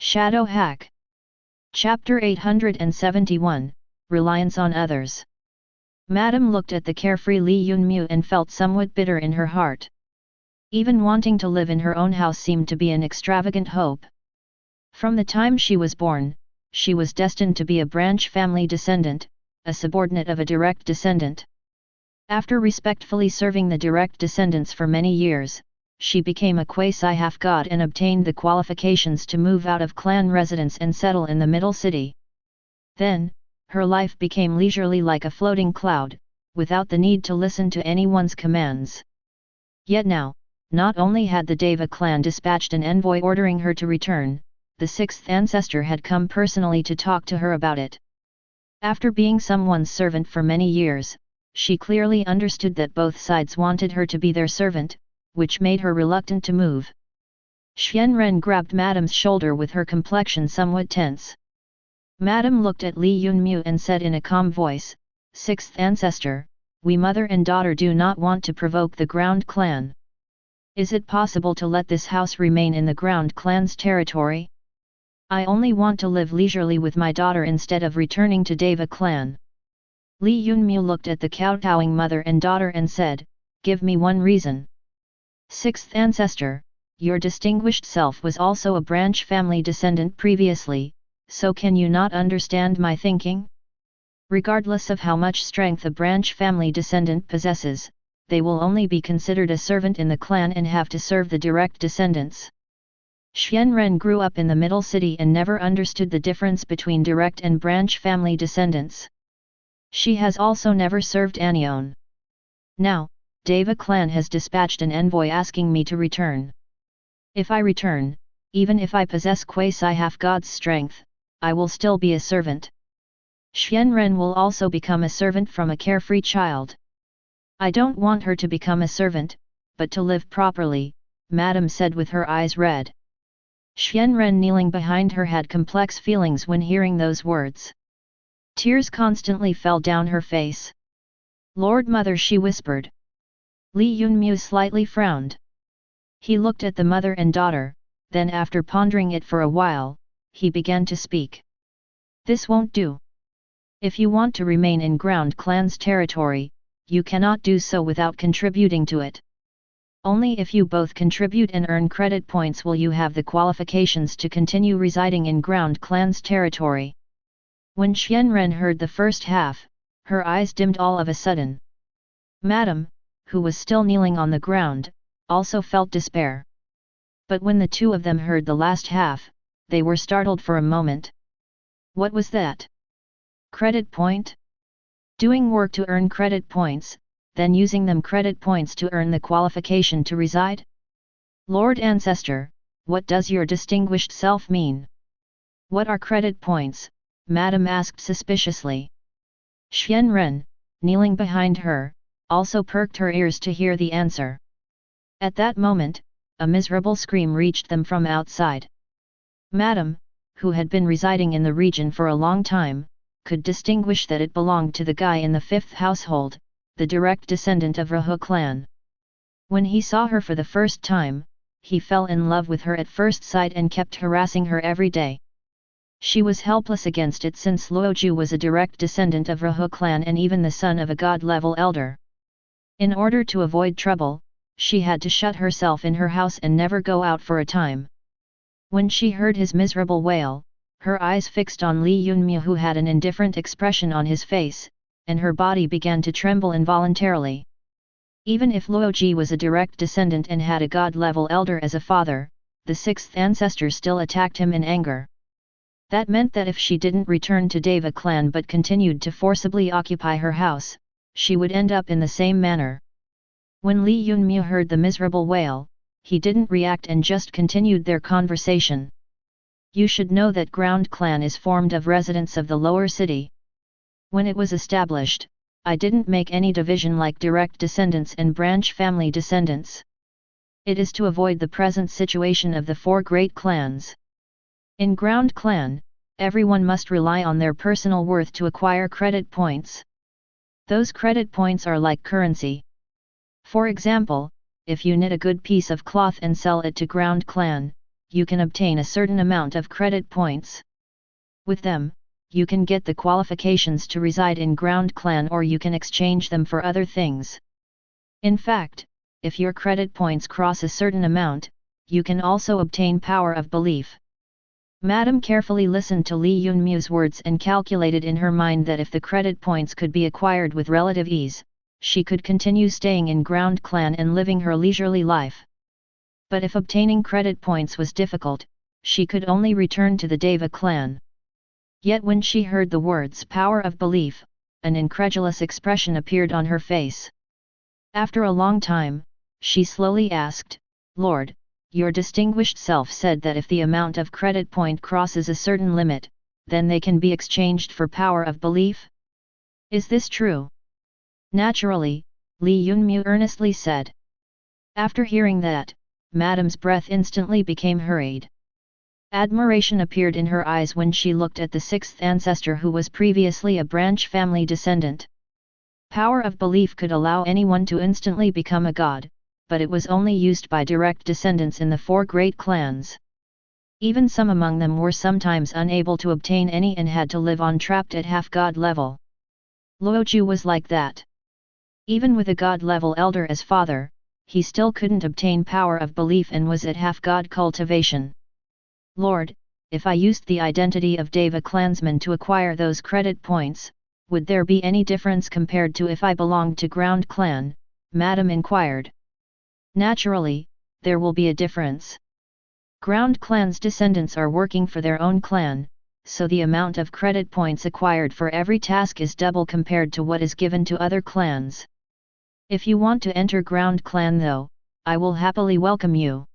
Shadow Hack. Chapter 871, Reliance on Others. Madame looked at the carefree Li Yunmu and felt somewhat bitter in her heart. Even wanting to live in her own house seemed to be an extravagant hope. From the time she was born, she was destined to be a branch family descendant, a subordinate of a direct descendant. After respectfully serving the direct descendants for many years, she became a quasi-half-god and obtained the qualifications to move out of clan residence and settle in the middle city. Then, her life became leisurely like a floating cloud, without the need to listen to anyone's commands. Yet now, not only had the Deva clan dispatched an envoy ordering her to return, the sixth ancestor had come personally to talk to her about it. After being someone's servant for many years, she clearly understood that both sides wanted her to be their servant, which made her reluctant to move. Xianren grabbed Madame's shoulder with her complexion somewhat tense. Madame looked at Li Yunmu and said in a calm voice, "Sixth ancestor, we mother and daughter do not want to provoke the Ground clan. Is it possible to let this house remain in the Ground clan's territory? I only want to live leisurely with my daughter instead of returning to Deva clan." Li Yunmu looked at the kowtowing mother and daughter and said, "Give me one reason." Sixth ancestor, your distinguished self was also a branch family descendant previously, so can you not understand my thinking? Regardless of how much strength a branch family descendant possesses, they will only be considered a servant in the clan and have to serve the direct descendants. Xianren grew up in the middle city and never understood the difference between direct and branch family descendants. She has also never served Anion. Now, Deva clan has dispatched an envoy asking me to return. If I return, even if I possess quasi-half-god's strength, I will still be a servant. Xianren will also become a servant from a carefree child. I don't want her to become a servant, but to live properly, Madame said with her eyes red. Xianren kneeling behind her had complex feelings when hearing those words. Tears constantly fell down her face. "Lord Mother," she whispered. Li Yunmu slightly frowned. He looked at the mother and daughter, then after pondering it for a while, he began to speak. "This won't do. If you want to remain in Ground clan's territory, you cannot do so without contributing to it. Only if you both contribute and earn credit points will you have the qualifications to continue residing in Ground clan's territory." When Xianren heard the first half, her eyes dimmed all of a sudden. Madame, who was still kneeling on the ground, also felt despair. But when the two of them heard the last half, they were startled for a moment. What was that? Credit point? Doing work to earn credit points, then using them credit points to earn the qualification to reside? Lord Ancestor, what does your distinguished self mean? What are credit points? Madame asked suspiciously. Xianren, kneeling behind her, also perked her ears to hear the answer. At that moment, a miserable scream reached them from outside. Madame, who had been residing in the region for a long time, could distinguish that it belonged to the guy in the fifth household, the direct descendant of Rahu clan. When he saw her for the first time, he fell in love with her at first sight and kept harassing her every day. She was helpless against it since Luoju was a direct descendant of Rahu clan and even the son of a god-level elder. In order to avoid trouble, she had to shut herself in her house and never go out for a time. When she heard his miserable wail, her eyes fixed on Li Yunmu who had an indifferent expression on his face, and her body began to tremble involuntarily. Even if Luoji was a direct descendant and had a god-level elder as a father, the sixth ancestor still attacked him in anger. That meant that if she didn't return to Deva clan but continued to forcibly occupy her house, she would end up in the same manner. When Li Yunmu heard the miserable wail, he didn't react and just continued their conversation. You should know that Ground clan is formed of residents of the lower city. When it was established, I didn't make any division like direct descendants and branch family descendants. It is to avoid the present situation of the four great clans. In Ground clan, everyone must rely on their personal worth to acquire credit points. Those credit points are like currency. For example, if you knit a good piece of cloth and sell it to Ground clan, you can obtain a certain amount of credit points. With them, you can get the qualifications to reside in ground clan, or you can exchange them for other things. In fact, if your credit points cross a certain amount, you can also obtain power of belief. Madam carefully listened to Li Yunmu's words and calculated in her mind that if the credit points could be acquired with relative ease, she could continue staying in ground clan and living her leisurely life. But if obtaining credit points was difficult, she could only return to the Deva clan. Yet when she heard the words power of belief, an incredulous expression appeared on her face. After a long time, she slowly asked, "Lord, your distinguished self said that if the amount of credit point crosses a certain limit, then they can be exchanged for power of belief? Is this true?" "Naturally," Li Yunmu earnestly said. After hearing that, Madam's breath instantly became hurried. Admiration appeared in her eyes when she looked at the sixth ancestor, who was previously a branch family descendant. Power of belief could allow anyone to instantly become a god, but it was only used by direct descendants in the four great clans. Even some among them were sometimes unable to obtain any and had to live on trapped at half-god level. Luoju was like that. Even with a god-level elder as father, he still couldn't obtain power of belief and was at half-god cultivation. "Lord, if I used the identity of Deva clansman to acquire those credit points, would there be any difference compared to if I belonged to ground clan?" Madam inquired. "Naturally, there will be a difference. Ground clan's descendants are working for their own clan, so the amount of credit points acquired for every task is double compared to what is given to other clans. If you want to enter ground clan though, I will happily welcome you.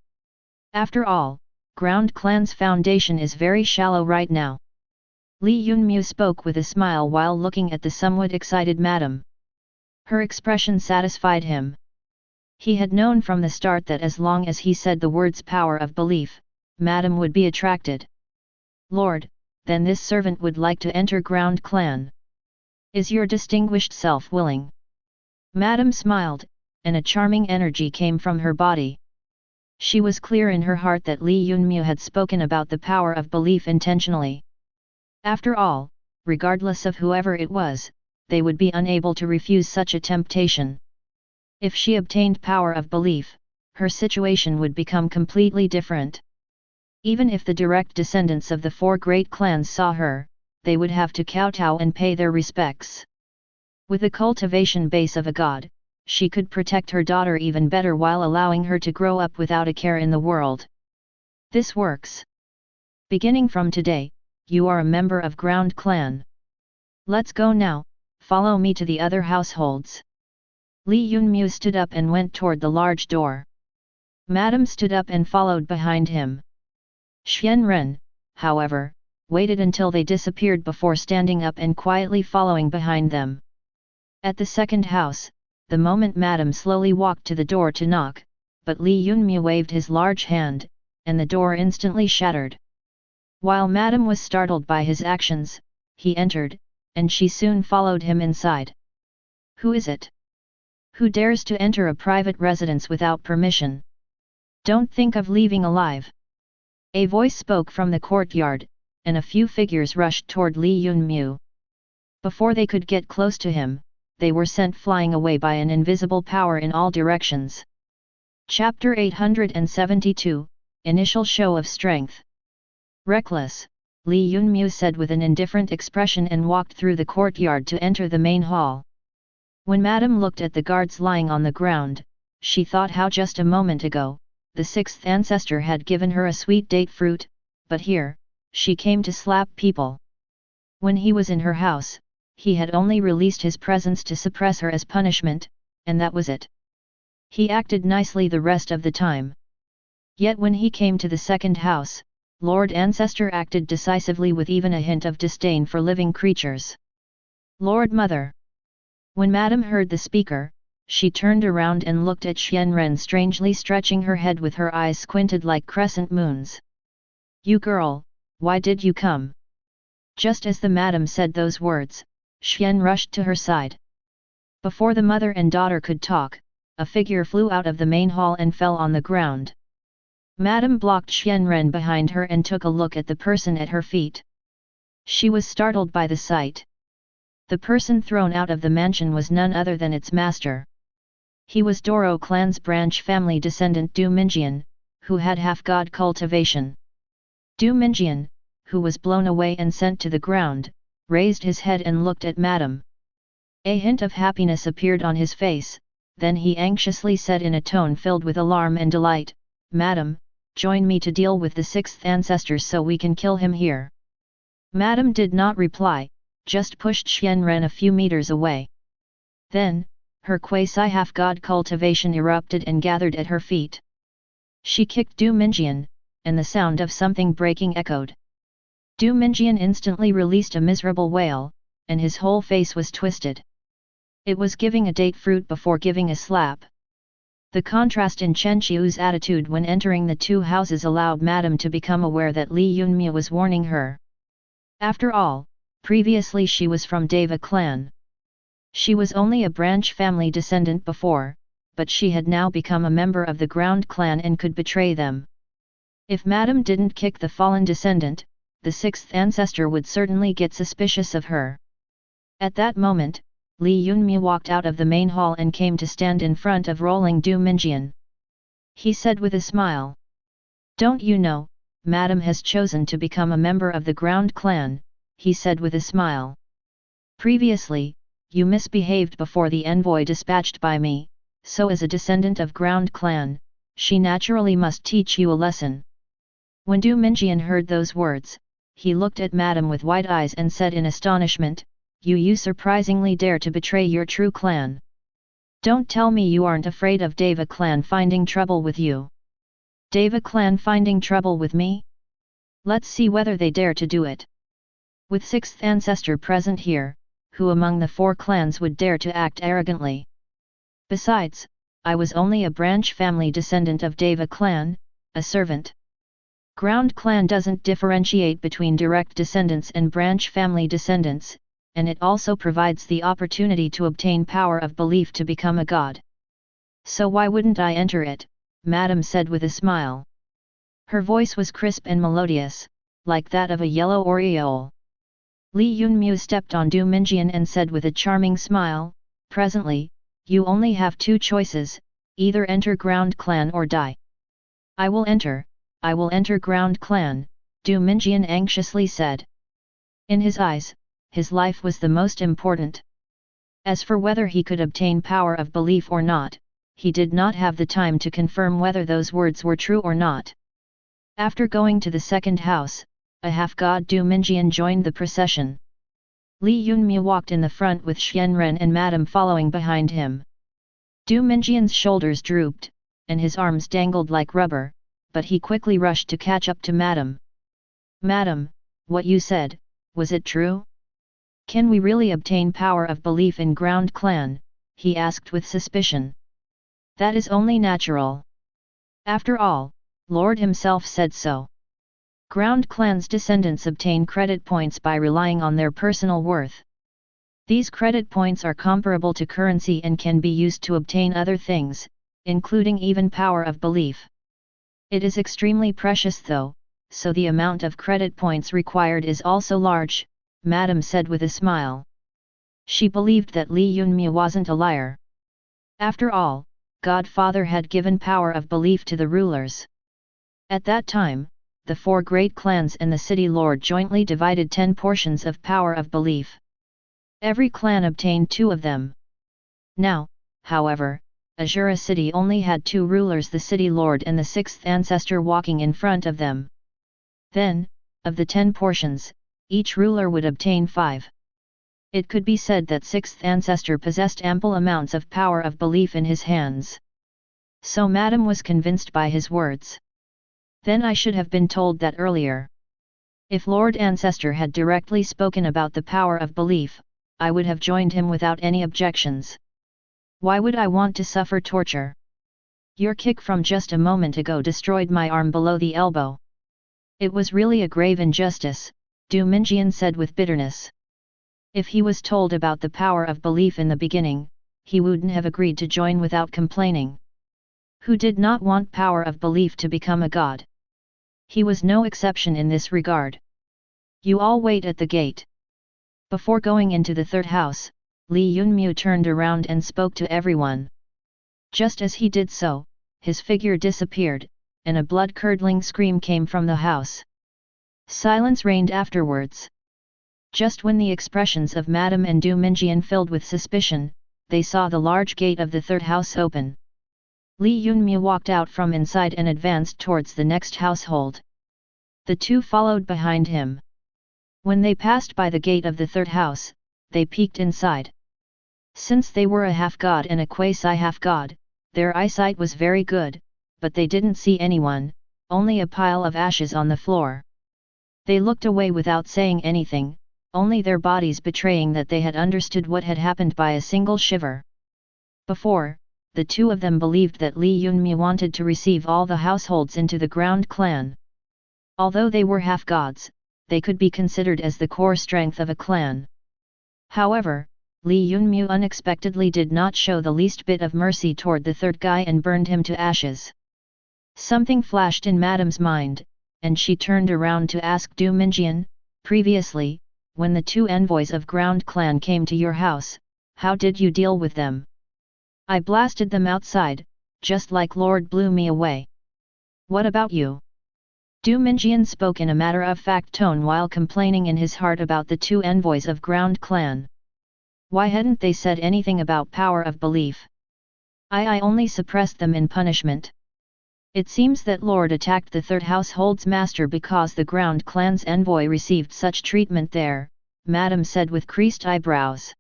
After all, ground clan's foundation is very shallow right now." Li Yunmu spoke with a smile while looking at the somewhat excited madam. Her expression satisfied him. He had known from the start that as long as he said the words power of belief, madam would be attracted. "Lord, then this servant would like to enter ground clan. Is your distinguished self willing?" Madam smiled, and a charming energy came from her body. She was clear in her heart that Li Yunmu had spoken about the power of belief intentionally. After all, regardless of whoever it was, they would be unable to refuse such a temptation. If she obtained power of belief, her situation would become completely different. Even if the direct descendants of the four great clans saw her, they would have to kowtow and pay their respects. With the cultivation base of a god, she could protect her daughter even better while allowing her to grow up without a care in the world. This works. Beginning from today, you are a member of ground clan. Let's go now, follow me to the other households. Li Yunmu stood up and went toward the large door. Madam stood up and followed behind him. Xianren, however, waited until they disappeared before standing up and quietly following behind them. At the second house, the moment Madam slowly walked to the door to knock, but Li Yunmu waved his large hand, and the door instantly shattered. While Madam was startled by his actions, he entered, and she soon followed him inside. "Who is it? Who dares to enter a private residence without permission? Don't think of leaving alive!" A voice spoke from the courtyard, and a few figures rushed toward Li Yunmu. Before they could get close to him, they were sent flying away by an invisible power in all directions. Chapter 872, Initial Show of Strength. "Reckless," Li Yunmu said with an indifferent expression and walked through the courtyard to enter the main hall. When Madam looked at the guards lying on the ground, she thought how just a moment ago, the sixth ancestor had given her a sweet date fruit, but here, she came to slap people. When he was in her house, he had only released his presence to suppress her as punishment, and that was it. He acted nicely the rest of the time. Yet when he came to the second house, Lord Ancestor acted decisively with even a hint of disdain for living creatures. "Lord Mother." When Madam heard the speaker, she turned around and looked at Xianren strangely stretching her head with her eyes squinted like crescent moons. "You girl, why did you come?" Just as the madam said those words, Xian rushed to her side. Before the mother and daughter could talk, a figure flew out of the main hall and fell on the ground. Madame blocked Xianren behind her and took a look at the person at her feet. She was startled by the sight. The person thrown out of the mansion was none other than its master. He was Doro clan's branch family descendant Du Minjian, who had half-god cultivation. Du Minjian, who was blown away and sent to the ground, raised his head and looked at Madame. A hint of happiness appeared on his face, then he anxiously said in a tone filled with alarm and delight, "Madame, join me to deal with the sixth ancestor so we can kill him here." Madame did not reply, just pushed Xianren a few meters away. Then, her quasi-half-god cultivation erupted and gathered at her feet. She kicked Du Minjian, and the sound of something breaking echoed. Du Minjian instantly released a miserable wail, and his whole face was twisted. It was giving a date fruit before giving a slap. The contrast in Chen Qiu's attitude when entering the two houses allowed Madame to become aware that Li Yunmia was warning her. After all, previously she was from Deva clan. She was only a branch family descendant before, but she had now become a member of the ground clan and could betray them. If Madame didn't kick the fallen descendant, the sixth ancestor would certainly get suspicious of her. At that moment, Li Yunmia walked out of the main hall and came to stand in front of rolling Du Minjian. He said with a smile. "Don't you know, Madame has chosen to become a member of the ground clan," he said with a smile. "Previously, you misbehaved before the envoy dispatched by me, so as a descendant of ground clan, she naturally must teach you a lesson." When Du Minjian heard those words, he looked at Madame with wide eyes and said in astonishment, You surprisingly dare to betray your true clan. Don't tell me you aren't afraid of Deva clan finding trouble with you." "Deva clan finding trouble with me? Let's see whether they dare to do it. With sixth ancestor present here, who among the four clans would dare to act arrogantly? Besides, I was only a branch family descendant of Deva clan, a servant. Ground clan doesn't differentiate between direct descendants and branch family descendants, and it also provides the opportunity to obtain power of belief to become a god. So why wouldn't I enter it?" Madame said with a smile. Her voice was crisp and melodious, like that of a yellow oriole. Li Yunmia stepped on Du Minjian and said with a charming smile, "Presently, you only have two choices, either enter ground clan or die." I will enter ground clan," Du Minjian anxiously said. In his eyes, his life was the most important. As for whether he could obtain power of belief or not, he did not have the time to confirm whether those words were true or not. After going to the second house, a half-god Du Minjian joined the procession. Li Yunmia walked in the front with Xianren and Madame following behind him. Du Minjian's shoulders drooped, and his arms dangled like rubber, but he quickly rushed to catch up to Madame. "Madame, what you said, was it true? Can we really obtain power of belief in ground clan?" he asked with suspicion. "That is only natural. After all, Lord himself said so. Ground clan's descendants obtain credit points by relying on their personal worth. These credit points are comparable to currency and can be used to obtain other things, including even power of belief. It is extremely precious though, so the amount of credit points required is also large," Madame said with a smile. She believed that Li Yunmia wasn't a liar. After all, Godfather had given power of belief to the rulers. At that time, the four great clans and the city lord jointly divided 10 portions of power of belief. Every clan obtained 2 of them. Now, however, Azura city only had 2 rulers, the city lord and the 6th ancestor walking in front of them. Then, of the 10 portions, each ruler would obtain 5. It could be said that 6th ancestor possessed ample amounts of power of belief in his hands. So Madame was convinced by his words. Then I should have been told that earlier. If Lord Ancestor had directly spoken about the power of belief, I would have joined him without any objections. Why would I want to suffer torture? Your kick from just a moment ago destroyed my arm below the elbow. It was really a grave injustice, Du Minjian said with bitterness. If he was told about the power of belief in the beginning, he wouldn't have agreed to join without complaining. who did not want power of belief to become a god. He was no exception in this regard. You all wait at the gate. Before going into the third house, Li Yunmu turned around and spoke to everyone. Just as he did so, his figure disappeared, and a blood-curdling scream came from the house. Silence reigned afterwards. Just when the expressions of Madame and Du Minjian filled with suspicion, they saw the large gate of the third house open. Li Yunmu walked out from inside and advanced towards the next household. The two followed behind him. When they passed by the gate of the third house, they peeked inside. Since they were a half-god and a quasi-half-god, their eyesight was very good, but they didn't see anyone, only a pile of ashes on the floor. They looked away without saying anything, only their bodies betraying that they had understood what had happened by a single shiver. Before, the two of them believed that Li Yunmu wanted to receive all the households into the ground clan. Although they were half-gods, they could be considered as the core strength of a clan. However, Li Yunmu unexpectedly did not show the least bit of mercy toward the third guy and burned him to ashes. Something flashed in Madame's mind, and she turned around to ask Du Minjian, previously, when the two envoys of Ground Clan came to your house, how did you deal with them? I blasted them outside, just like Lord blew me away. What about you? Du Minjian spoke in a matter-of-fact tone while complaining in his heart about the two envoys of Ground Clan. Why hadn't they said anything about power of belief? I only suppressed them in punishment. It seems that Lord attacked the third household's master because the Ground Clan's envoy received such treatment there, Madame said with creased eyebrows.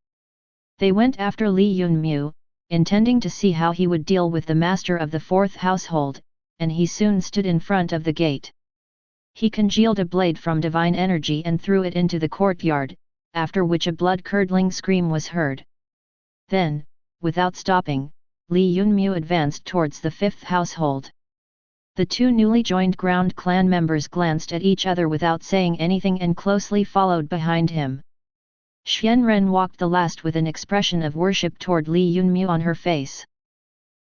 They went after Li Yunmu, intending to see how he would deal with the master of the fourth household, and he soon stood in front of the gate. He congealed a blade from divine energy and threw it into the courtyard, after which a blood-curdling scream was heard. Then, without stopping, Li Yunmu advanced towards the fifth household. The two newly joined Ground Clan members glanced at each other without saying anything and closely followed behind him. Xianren walked the last with an expression of worship toward Li Yunmu on her face.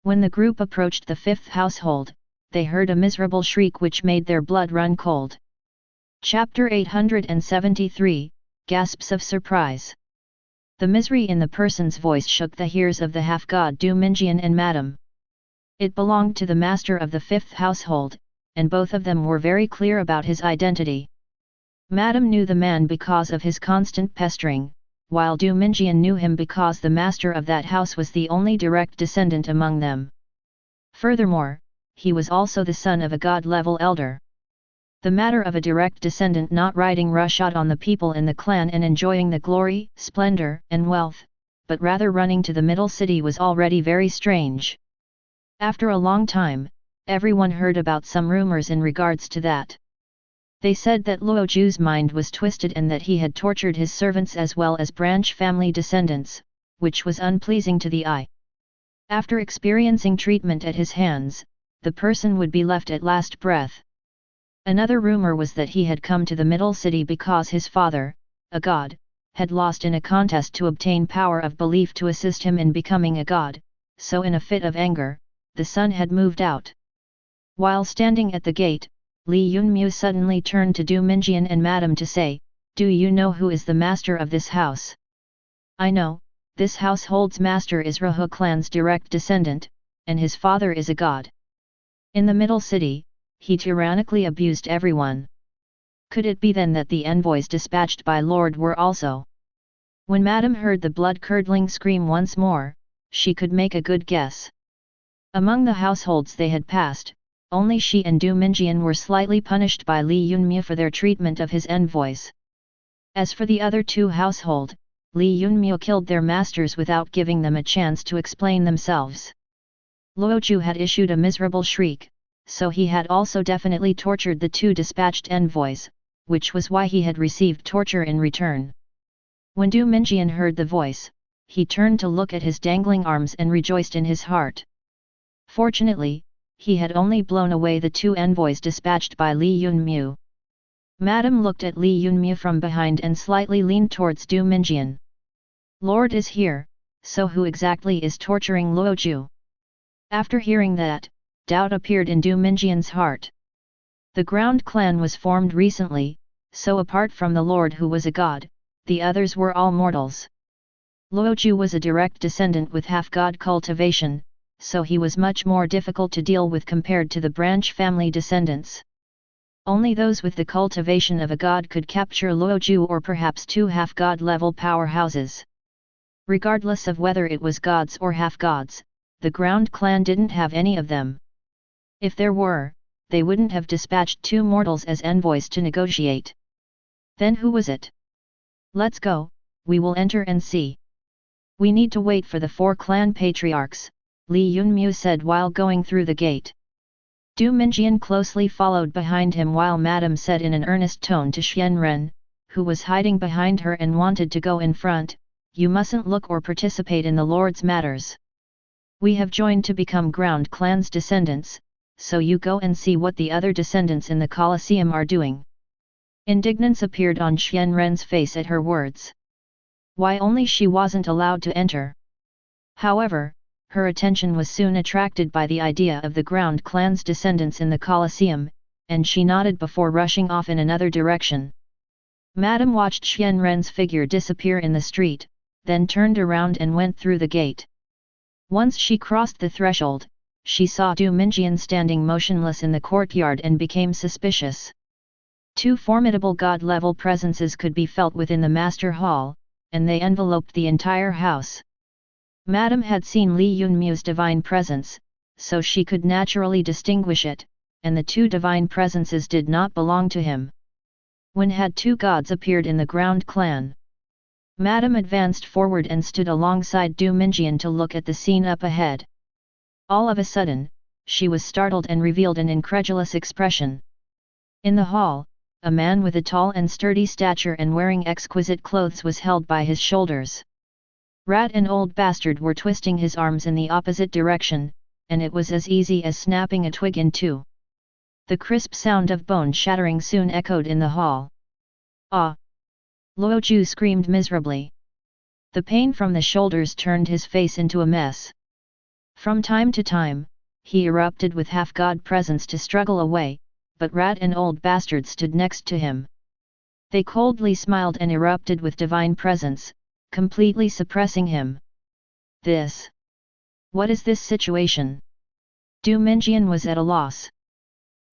When the group approached the fifth household, they heard a miserable shriek which made their blood run cold. Chapter 873, Gasps of Surprise. The misery in the person's voice shook the ears of the half-god Du Minjian and Madame. It belonged to the master of the fifth household, and both of them were very clear about his identity. Madame knew the man because of his constant pestering, while Du Minjian knew him because the master of that house was the only direct descendant among them. Furthermore, he was also the son of a god-level elder. The matter of a direct descendant not riding roughshod on the people in the clan and enjoying the glory, splendor, and wealth, but rather running to the middle city was already very strange. After a long time, everyone heard about some rumors in regards to that. They said that Luoju's mind was twisted and that he had tortured his servants as well as branch family descendants, which was unpleasing to the eye. After experiencing treatment at his hands, the person would be left at last breath. Another rumor was that he had come to the middle city because his father, a god, had lost in a contest to obtain power of belief to assist him in becoming a god, so in a fit of anger, the son had moved out. While standing at the gate, Li Yunmu suddenly turned to Du Minjian and Madame to say, "Do you know who is the master of this house?" "I know, this household's master is Rahu clan's direct descendant, and his father is a god. In the middle city, he tyrannically abused everyone. Could it be then that the envoys dispatched by Lord were also?" When Madame heard the blood-curdling scream once more, she could make a good guess. Among the households they had passed, only she and Du Minjian were slightly punished by Li Yunmu for their treatment of his envoys. As for the other two household, Li Yunmu killed their masters without giving them a chance to explain themselves. Luoju had issued a miserable shriek, so he had also definitely tortured the two dispatched envoys, which was why he had received torture in return. When Du Minjian heard the voice, he turned to look at his dangling arms and rejoiced in his heart. Fortunately, he had only blown away the two envoys dispatched by Li Yunmu. Madame looked at Li Yunmu from behind and slightly leaned towards Du Minjian. "Lord is here, so who exactly is torturing Luoju?" After hearing that, Doubt appeared in Du Minjian's heart. The ground clan was formed recently, so apart from the lord who was a god, the others were all mortals. Luoju was a direct descendant with half-god cultivation, so he was much more difficult to deal with compared to the branch family descendants. Only those with the cultivation of a god could capture Luoju or perhaps two half-god level powerhouses. Regardless of whether it was gods or half-gods, the ground clan didn't have any of them. If there were, they wouldn't have dispatched two mortals as envoys to negotiate. Then who was it? Let's go, we will enter and see. We need to wait for the four clan patriarchs, Li Yunmu said while going through the gate. Du Minjian closely followed behind him while Madame said in an earnest tone to Xianren, who was hiding behind her and wanted to go in front, "You mustn't look or participate in the Lord's matters. We have joined to become ground clan's descendants, so you go and see what the other descendants in the Colosseum are doing." Indignance appeared on Xianren's face at her words. Why only she wasn't allowed to enter? However, her attention was soon attracted by the idea of the ground clan's descendants in the Colosseum, and she nodded before rushing off in another direction. Madame watched Xianren's figure disappear in the street, then turned around and went through the gate. Once she crossed the threshold, she saw Du Minjian standing motionless in the courtyard and became suspicious. Two formidable god-level presences could be felt within the master hall, and they enveloped the entire house. Madame had seen Li Yunmu's divine presence, so she could naturally distinguish it, and the two divine presences did not belong to him. When had two gods appeared in the ground clan? Madame advanced forward and stood alongside Du Minjian to look at the scene up ahead. All of a sudden, she was startled and revealed an incredulous expression. In the hall, a man with a tall and sturdy stature and wearing exquisite clothes was held by his shoulders. Rat and Old Bastard were twisting his arms in the opposite direction, and it was as easy as snapping a twig in two. The crisp sound of bone shattering soon echoed in the hall. "Ah!" Luoju screamed miserably. The pain from the shoulders turned his face into a mess. From time to time, he erupted with half-god presence to struggle away, but Rat and Old Bastard stood next to him. They coldly smiled and erupted with divine presence, completely suppressing him. What is this situation? Du Minjian was at a loss.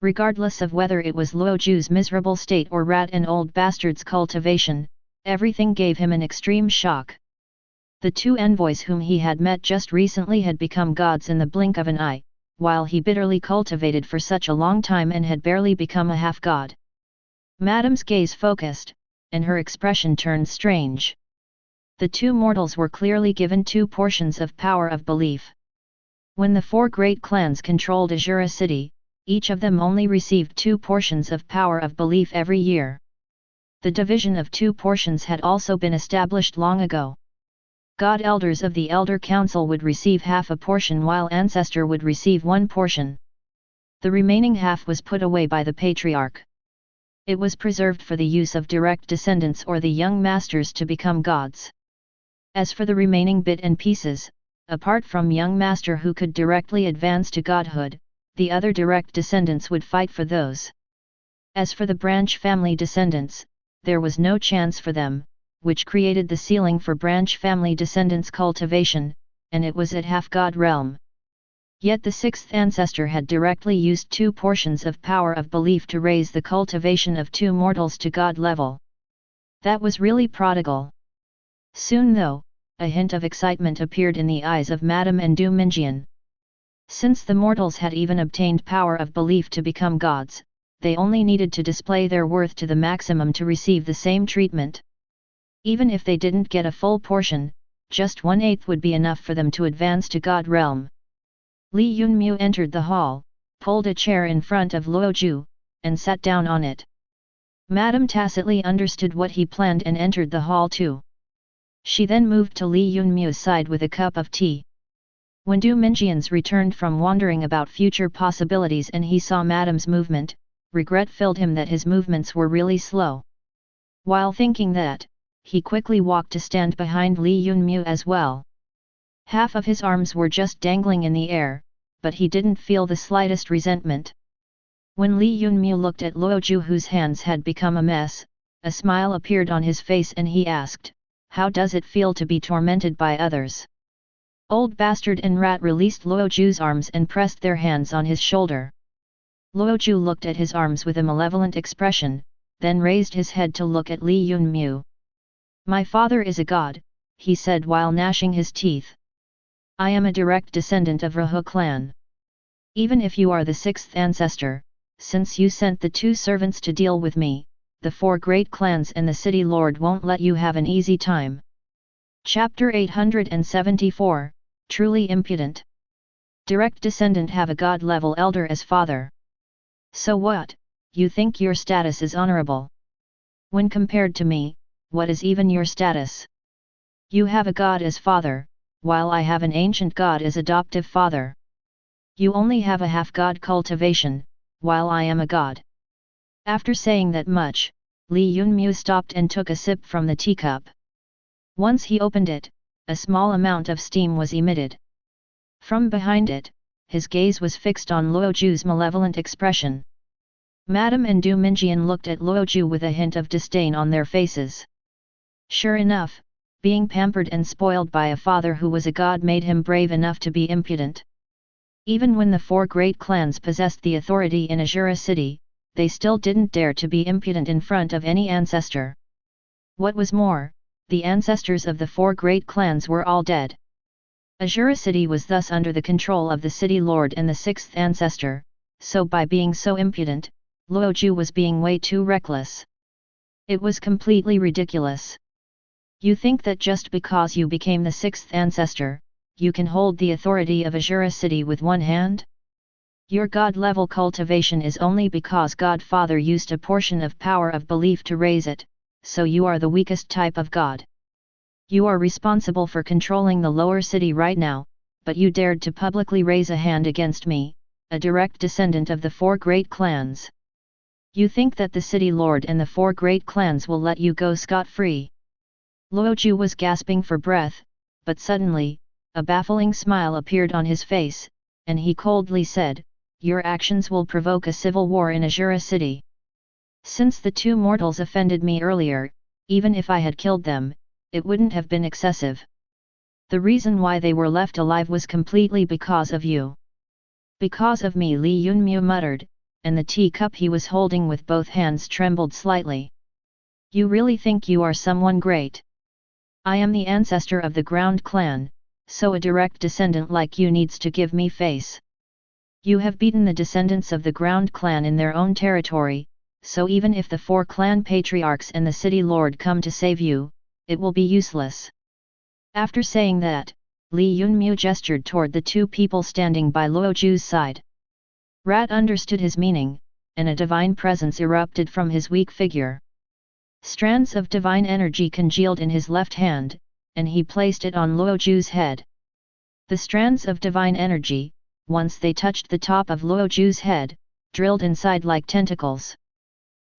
Regardless of whether it was Luoju's miserable state or Rat and Old Bastard's cultivation, everything gave him an extreme shock. The two envoys whom he had met just recently had become gods in the blink of an eye, while he bitterly cultivated for such a long time and had barely become a half-god. Madame's gaze focused, and her expression turned strange. The two mortals were clearly given two portions of power of belief. When the four great clans controlled Azura city, each of them only received two portions of power of belief every year. The division of two portions had also been established long ago. God elders of the Elder Council would receive half a portion while Ancestor would receive one portion. The remaining half was put away by the Patriarch. It was preserved for the use of direct descendants or the young masters to become gods. As for the remaining bit and pieces, apart from young master who could directly advance to godhood, the other direct descendants would fight for those. As for the branch family descendants, there was no chance for them, which created the ceiling for branch family descendants' cultivation, and it was at half-god realm. Yet the sixth ancestor had directly used two portions of power of belief to raise the cultivation of two mortals to god level. That was really Prodigal. Soon though, a hint of excitement appeared in the eyes of Madame and Du Minjian. Since the mortals had even obtained power of belief to become gods, they only needed to display their worth to the maximum to receive the same treatment. Even if they didn't get a full portion, just 1/8 would be enough for them to advance to God realm. Li Yunmu entered the hall, pulled a chair in front of Luoju, and sat down on it. Madame tacitly understood what he planned and entered the hall too. She then moved to Li Yunmu's side with a cup of tea. When Du Minjian's returned from wandering about future possibilities and he saw Madame's movement, regret filled him that his movements were really slow. While thinking that, he quickly walked to stand behind Li Yunmu as well. Half of his arms were just dangling in the air, but he didn't feel the slightest resentment. When Li Yunmu looked at Luoju, whose hands had become a mess, a smile appeared on his face and he asked, "How does it feel to be tormented by others?" Old Bastard and Rat released Luoju's arms and pressed their hands on his shoulder. Luoju looked at his arms with a malevolent expression, then raised his head to look at Li Yunmu. "My father is a god," he said while gnashing his teeth. "I am a direct descendant of Rahu clan. Even if you are the sixth ancestor, since you sent the two servants to deal with me, the four great clans and the city lord won't let you have an easy time." Chapter 874, Truly Impudent. Direct descendant have a god-level elder as father. So what, you think your status is honorable? When compared to me, what is even your status? You have a god as father, while I have an ancient god as adoptive father. You only have a half-god cultivation, while I am a god. After saying that much, Li Yunmu stopped and took a sip from the teacup. Once he opened it, a small amount of steam was emitted. From behind it, his gaze was fixed on Luoju's malevolent expression. Madame and Du Minjian looked at Luoju with a hint of disdain on their faces. Sure enough, being pampered and spoiled by a father who was a god made him brave enough to be impudent. Even when the four great clans possessed the authority in Azura city, they still didn't dare to be impudent in front of any ancestor. What was more, the ancestors of the four great clans were all dead. Azura city was thus under the control of the city lord and the sixth ancestor, so by being so impudent, Luoju was being way too reckless. It was completely ridiculous. You think that just because you became the sixth ancestor, you can hold the authority of Azura city with one hand? Your god-level cultivation is only because Godfather used a portion of power of belief to raise it, so you are the weakest type of god. You are responsible for controlling the lower city right now, but you dared to publicly raise a hand against me, a direct descendant of the four great clans. You think that the city lord and the four great clans will let you go scot-free? Luoju was gasping for breath, but suddenly, a baffling smile appeared on his face, and he coldly said, "Your actions will provoke a civil war in Azura city. Since the two mortals offended me earlier, even if I had killed them, it wouldn't have been excessive. The reason why they were left alive was completely because of you." "Because of me," Li Yunmu muttered, and the teacup he was holding with both hands trembled slightly. "You really think you are someone great? I am the ancestor of the Ground clan, so a direct descendant like you needs to give me face. You have beaten the descendants of the Ground clan in their own territory, so even if the four clan patriarchs and the city lord come to save you, it will be useless." After saying that, Li Yunmu gestured toward the two people standing by Luoju's side. Rat understood his meaning, and a divine presence erupted from his weak figure. Strands of divine energy congealed in his left hand, and he placed it on Luoju's head. The strands of divine energy, once they touched the top of Luoju's head, drilled inside like tentacles.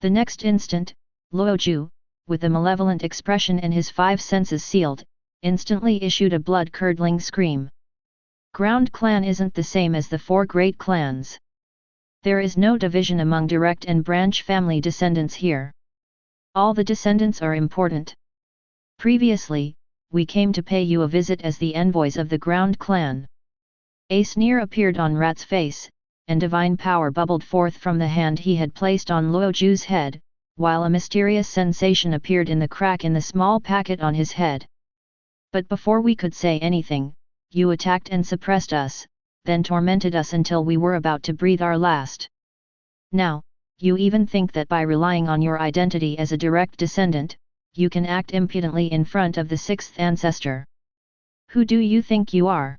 The next instant, Luoju, with a malevolent expression and his five senses sealed, instantly issued a blood-curdling scream. Ground clan isn't the same as the four great clans. There is no division among direct and branch family descendants here. All the descendants are important. Previously, we came to pay you a visit as the envoys of the Ground clan. A sneer appeared on Rat's face, and divine power bubbled forth from the hand he had placed on Luoju's head, while a mysterious sensation appeared in the crack in the small packet on his head. "But before we could say anything, you attacked and suppressed us, then tormented us until we were about to breathe our last. Now, you even think that by relying on your identity as a direct descendant, you can act impudently in front of the sixth ancestor. Who do you think you are?"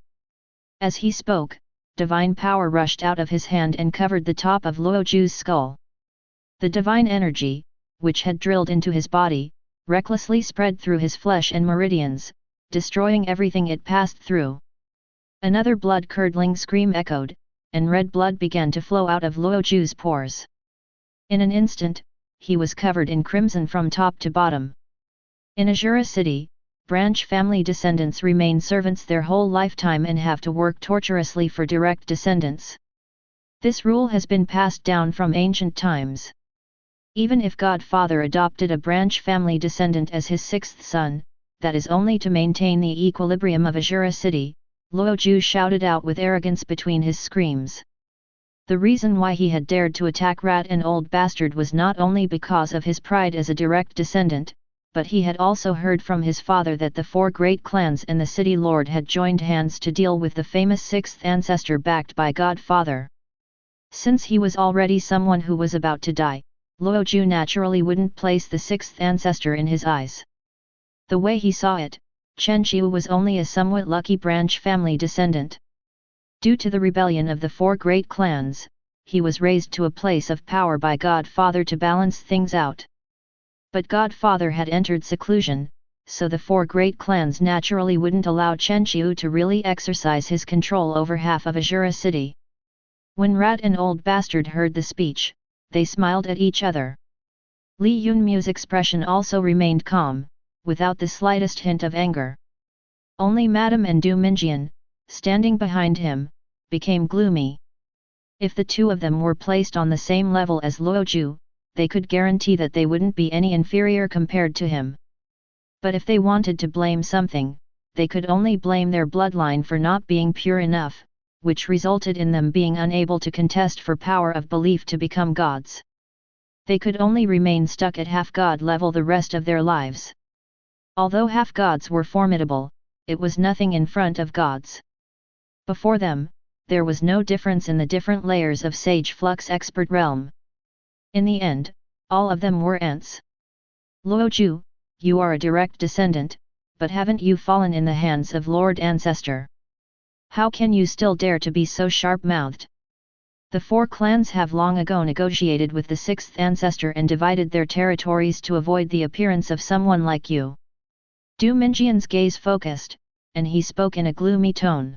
As he spoke, divine power rushed out of his hand and covered the top of Luoju's skull. The divine energy, which had drilled into his body, recklessly spread through his flesh and meridians, destroying everything it passed through. Another blood-curdling scream echoed, and red blood began to flow out of Luoju's pores. In an instant, he was covered in crimson from top to bottom. In Azura city, branch family descendants remain servants their whole lifetime and have to work torturously for direct descendants. This rule has been passed down from ancient times. Even if Godfather adopted a branch family descendant as his sixth son, that is only to maintain the equilibrium of Azura city, Luoju shouted out with arrogance between his screams. The reason why he had dared to attack Rat and Old Bastard was not only because of his pride as a direct descendant, but he had also heard from his father that the four great clans and the city lord had joined hands to deal with the famous sixth ancestor backed by Godfather. Since he was already someone who was about to die, Luoju naturally wouldn't place the sixth ancestor in his eyes. The way he saw it, Chen Qiu was only a somewhat lucky branch family descendant. Due to the rebellion of the four great clans, he was raised to a place of power by Godfather to balance things out. But Godfather had entered seclusion, so the four great clans naturally wouldn't allow Chen Qiu to really exercise his control over half of Azura city. When Rat and Old Bastard heard the speech, they smiled at each other. Li Yunmu's expression also remained calm, without the slightest hint of anger. Only Madame and Du Minjian, standing behind him, became gloomy. If the two of them were placed on the same level as Luoju, they could guarantee that they wouldn't be any inferior compared to him. But if they wanted to blame something, they could only blame their bloodline for not being pure enough, which resulted in them being unable to contest for power of belief to become gods. They could only remain stuck at half-god level the rest of their lives. Although half-gods were formidable, it was nothing in front of gods. Before them, there was no difference in the different layers of sage flux expert realm. In the end, all of them were ants. Luoju, you are a direct descendant, but haven't you fallen in the hands of Lord Ancestor? How can you still dare to be so sharp-mouthed? The four clans have long ago negotiated with the sixth ancestor and divided their territories to avoid the appearance of someone like you. Du Minjian's gaze focused, and he spoke in a gloomy tone.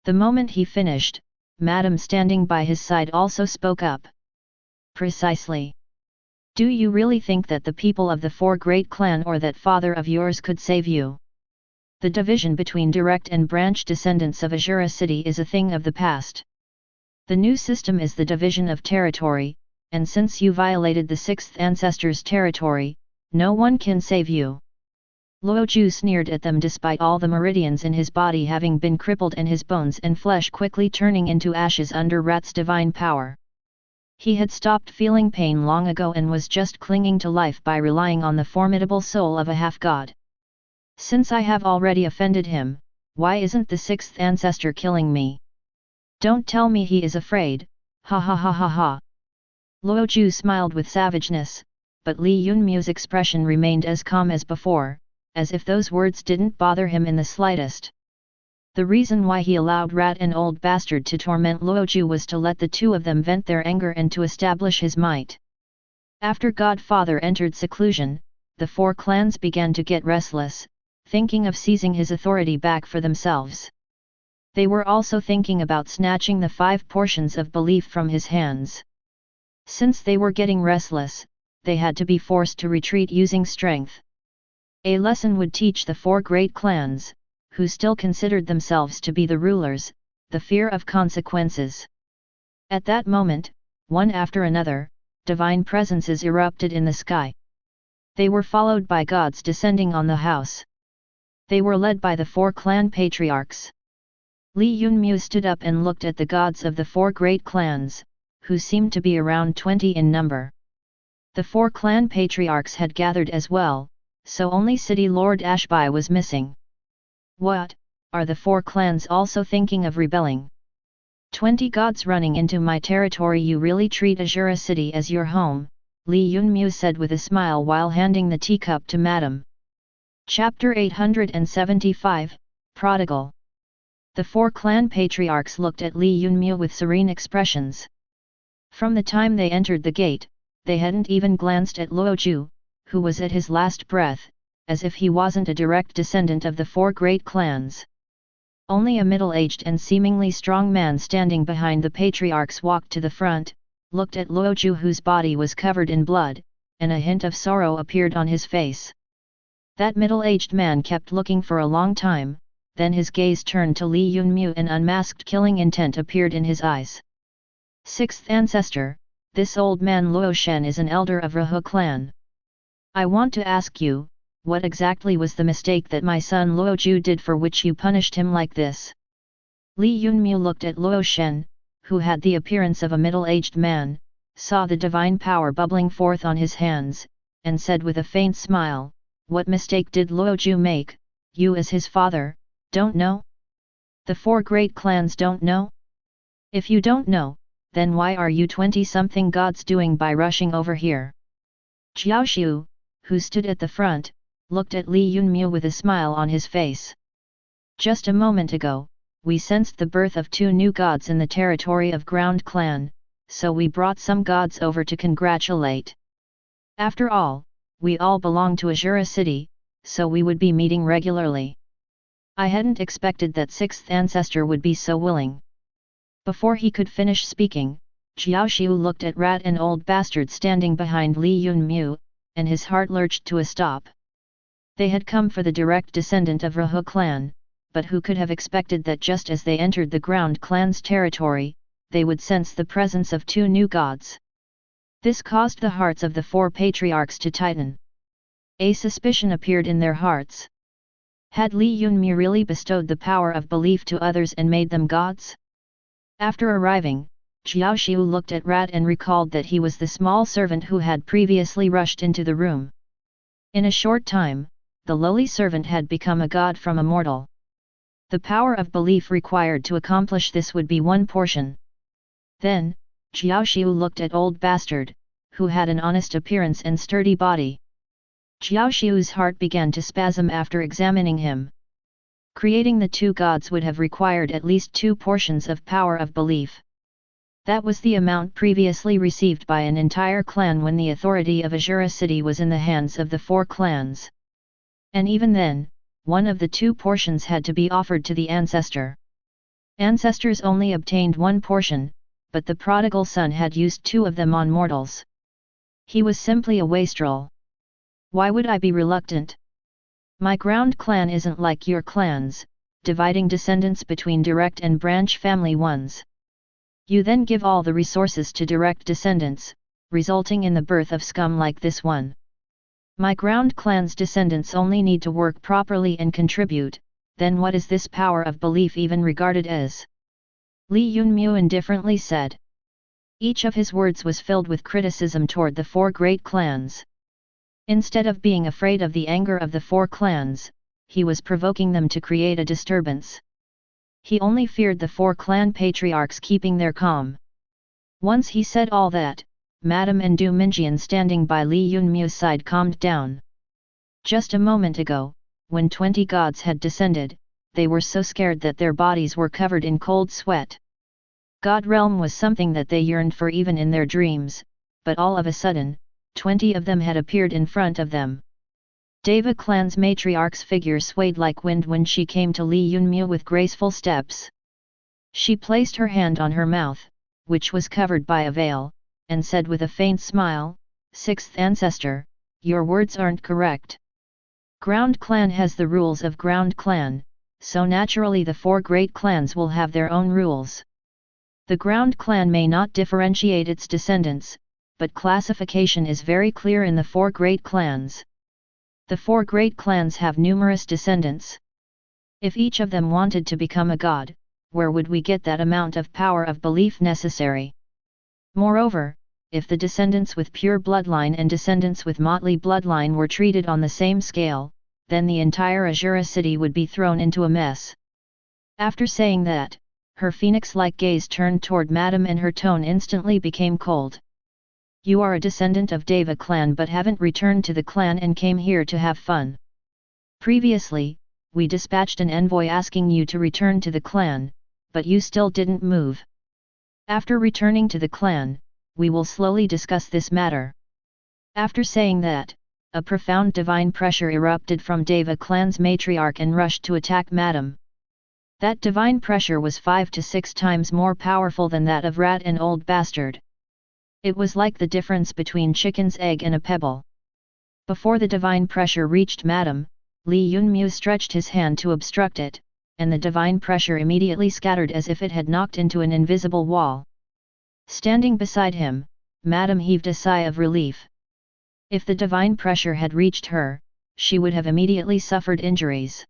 The moment he finished, Madame standing by his side also spoke up. Precisely. Do you really think that the people of the four great clan or that father of yours could save you? The division between direct and branch descendants of Azura city is a thing of the past. The new system is the division of territory, and since you violated the sixth ancestor's territory, no one can save you. Luoju sneered at them despite all the meridians in his body having been crippled and his bones and flesh quickly turning into ashes under Rat's divine power. He had stopped feeling pain long ago and was just clinging to life by relying on the formidable soul of a half-god. Since I have already offended him, why isn't the sixth ancestor killing me? Don't tell me he is afraid, ha ha ha ha ha. Luoju smiled with savageness, but Li Yunmu's expression remained as calm as before, as if those words didn't bother him in the slightest. The reason why he allowed Rat and Old Bastard to torment Luoju was to let the two of them vent their anger and to establish his might. After Godfather entered seclusion, the four clans began to get restless, thinking of seizing his authority back for themselves. They were also thinking about snatching the 5 portions of belief from his hands. Since they were getting restless, they had to be forced to retreat using strength. A lesson would teach the 4 great clans, who still considered themselves to be the rulers, the fear of consequences. At that moment, one after another, divine presences erupted in the sky. They were followed by gods descending on the house. They were led by the 4 clan patriarchs. Li Yunmu stood up and looked at the gods of the 4 great clans, who seemed to be around 20 in number. The 4 clan patriarchs had gathered as well, so only City Lord Ashby was missing. What, are the 4 clans also thinking of rebelling? 20 gods running into my territory, you really treat Azura city as your home, Li Yunmu said with a smile while handing the teacup to Madame. Chapter 875, Prodigal. The 4 clan patriarchs looked at Li Yunmu with serene expressions. From the time they entered the gate, they hadn't even glanced at Luoju, who was at his last breath, as if he wasn't a direct descendant of the 4 great clans. Only a middle-aged and seemingly strong man standing behind the patriarchs walked to the front, looked at Luoju whose body was covered in blood, and a hint of sorrow appeared on his face. That middle-aged man kept looking for a long time, then his gaze turned to Li Yunmu and unmasked killing intent appeared in his eyes. Sixth ancestor, this old man Luo Shen is an elder of Rahu clan. I want to ask you, what exactly was the mistake that my son Luo Ju did for which you punished him like this? Li Yunmu looked at Luo Shen, who had the appearance of a middle-aged man, saw the divine power bubbling forth on his hands, and said with a faint smile, "What mistake did Luo Ju make? You as his father, don't know? The four great clans don't know? If you don't know, then why are you 20-something gods doing by rushing over here?" Jiao Xiu, who stood at the front, looked at Li Yunmu with a smile on his face. Just a moment ago, we sensed the birth of 2 new gods in the territory of Ground Clan, so we brought some gods over to congratulate. After all, we all belong to Azura City, so we would be meeting regularly. I hadn't expected that 6th ancestor would be so willing. Before he could finish speaking, Jiao Xiu looked at Rat and Old Bastard standing behind Li Yunmu, and his heart lurched to a stop. They had come for the direct descendant of Rahu clan, but who could have expected that just as they entered the Ground clan's territory, they would sense the presence of 2 new gods. This caused the hearts of the 4 patriarchs to tighten. A suspicion appeared in their hearts. Had Li Yunmu really bestowed the power of belief to others and made them gods? After arriving, Jiao Xiu looked at Rat and recalled that he was the small servant who had previously rushed into the room. In a short time, the lowly servant had become a god from a mortal. The power of belief required to accomplish this would be 1 portion. Then, Jiao Xiu looked at Old Bastard, who had an honest appearance and sturdy body. Jiao Xiu's heart began to spasm after examining him. Creating the 2 gods would have required at least 2 portions of power of belief. That was the amount previously received by an entire clan when the authority of Azura City was in the hands of the 4 clans. And even then, one of the 2 portions had to be offered to the ancestor. Ancestors only obtained 1 portion, but the prodigal son had used 2 of them on mortals. He was simply a wastrel. Why would I be reluctant? My Ground clan isn't like your clans, dividing descendants between direct and branch family ones. You then give all the resources to direct descendants, resulting in the birth of scum like this one. My Ground clan's descendants only need to work properly and contribute, then what is this power of belief even regarded as? Li Yunmu indifferently said. Each of his words was filled with criticism toward the 4 great clans. Instead of being afraid of the anger of the 4 clans, he was provoking them to create a disturbance. He only feared the 4 clan patriarchs keeping their calm. Once he said all that, Madame and Du Minjian standing by Li Yunmu's side calmed down. Just a moment ago, when 20 gods had descended, they were so scared that their bodies were covered in cold sweat. God realm was something that they yearned for even in their dreams, but all of a sudden, 20 of them had appeared in front of them. Deva clan's matriarch's figure swayed like wind when she came to Li Yunmu with graceful steps. She placed her hand on her mouth, which was covered by a veil, and said with a faint smile, "6th ancestor, your words aren't correct. Ground clan has the rules of Ground clan, so naturally the 4 great clans will have their own rules. The Ground clan may not differentiate its descendants, but classification is very clear in the 4 great clans. The 4 great clans have numerous descendants. If each of them wanted to become a god, where would we get that amount of power of belief necessary? Moreover, if the descendants with pure bloodline and descendants with motley bloodline were treated on the same scale, then the entire Azura City would be thrown into a mess." After saying that, her phoenix-like gaze turned toward Madame and her tone instantly became cold. "You are a descendant of Deva clan but haven't returned to the clan and came here to have fun. Previously, we dispatched an envoy asking you to return to the clan, but you still didn't move. After returning to the clan, we will slowly discuss this matter." After saying that, a profound divine pressure erupted from Deva clan's matriarch and rushed to attack Madame. That divine pressure was 5 to 6 times more powerful than that of Rat and Old Bastard. It was like the difference between chicken's egg and a pebble. Before the divine pressure reached Madam, Li Yunmu stretched his hand to obstruct it, and the divine pressure immediately scattered as if it had knocked into an invisible wall. Standing beside him, Madam heaved a sigh of relief. If the divine pressure had reached her, she would have immediately suffered injuries.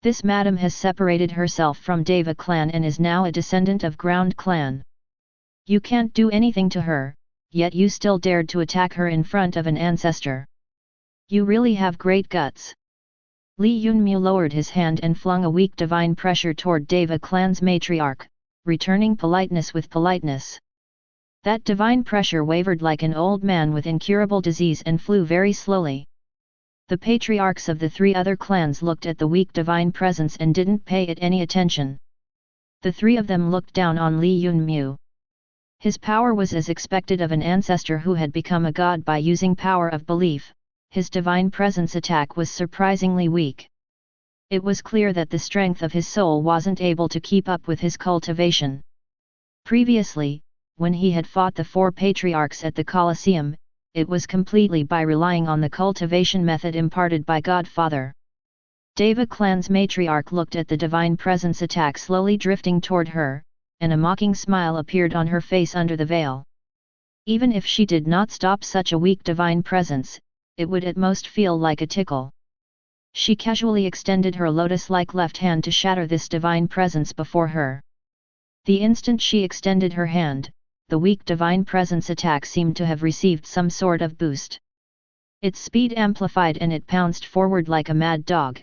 This Madam has separated herself from Deva clan and is now a descendant of Ground clan. You can't do anything to her, yet you still dared to attack her in front of an ancestor. You really have great guts. Li Yunmu lowered his hand and flung a weak divine pressure toward Deva clan's matriarch, returning politeness with politeness. That divine pressure wavered like an old man with incurable disease and flew very slowly. The patriarchs of the three other clans looked at the weak divine presence and didn't pay it any attention. The three of them looked down on Li Yunmu. His power was as expected of an ancestor who had become a god by using power of belief. His divine presence attack was surprisingly weak. It was clear that the strength of his soul wasn't able to keep up with his cultivation. Previously, when he had fought the four patriarchs at the Colosseum, it was completely by relying on the cultivation method imparted by Godfather. Deva clan's matriarch looked at the divine presence attack slowly drifting toward her, and a mocking smile appeared on her face under the veil. Even if she did not stop such a weak divine presence, it would at most feel like a tickle. She casually extended her lotus-like left hand to shatter this divine presence before her. The instant she extended her hand, the weak divine presence attack seemed to have received some sort of boost. Its speed amplified and it pounced forward like a mad dog.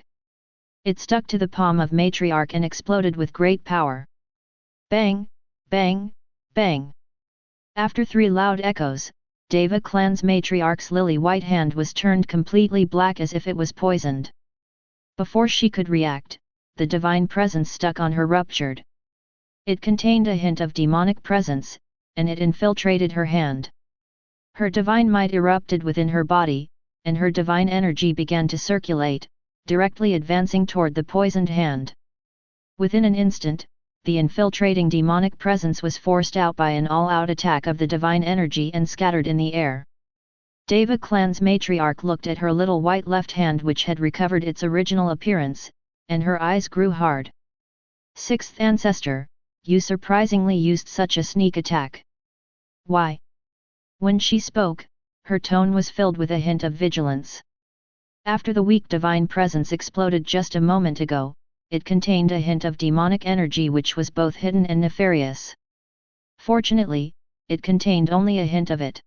It stuck to the palm of matriarch and exploded with great power. Bang, bang, bang. After three loud echoes, Deva clan's matriarch's lily white hand was turned completely black as if it was poisoned. Before she could react, the divine presence stuck on her ruptured. It contained a hint of demonic presence, and it infiltrated her hand. Her divine might erupted within her body, and her divine energy began to circulate, directly advancing toward the poisoned hand. Within an instant, the infiltrating demonic presence was forced out by an all-out attack of the divine energy and scattered in the air. Deva clan's matriarch looked at her little white left hand which had recovered its original appearance, and her eyes grew hard. Sixth ancestor, you surprisingly used such a sneak attack. Why? When she spoke, her tone was filled with a hint of vigilance. After the weak divine presence exploded just a moment ago, it contained a hint of demonic energy which was both hidden and nefarious. Fortunately, it contained only a hint of it.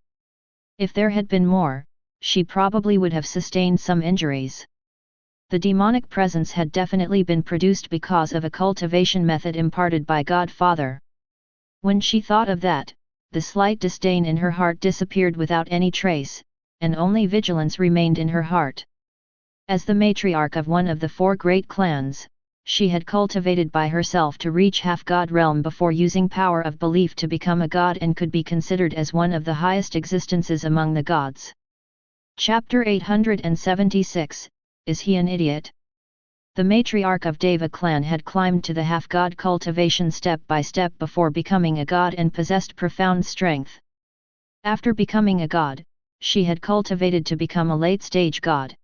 If there had been more, she probably would have sustained some injuries. The demonic presence had definitely been produced because of a cultivation method imparted by Godfather. When she thought of that, the slight disdain in her heart disappeared without any trace, and only vigilance remained in her heart. As the matriarch of one of the four great clans, she had cultivated by herself to reach half-god realm before using power of belief to become a god and could be considered as one of the highest existences among the gods. Chapter 876, Is he an idiot? The matriarch of Deva clan had climbed to the half-god cultivation step by step before becoming a god and possessed profound strength. After becoming a god, she had cultivated to become a late-stage god.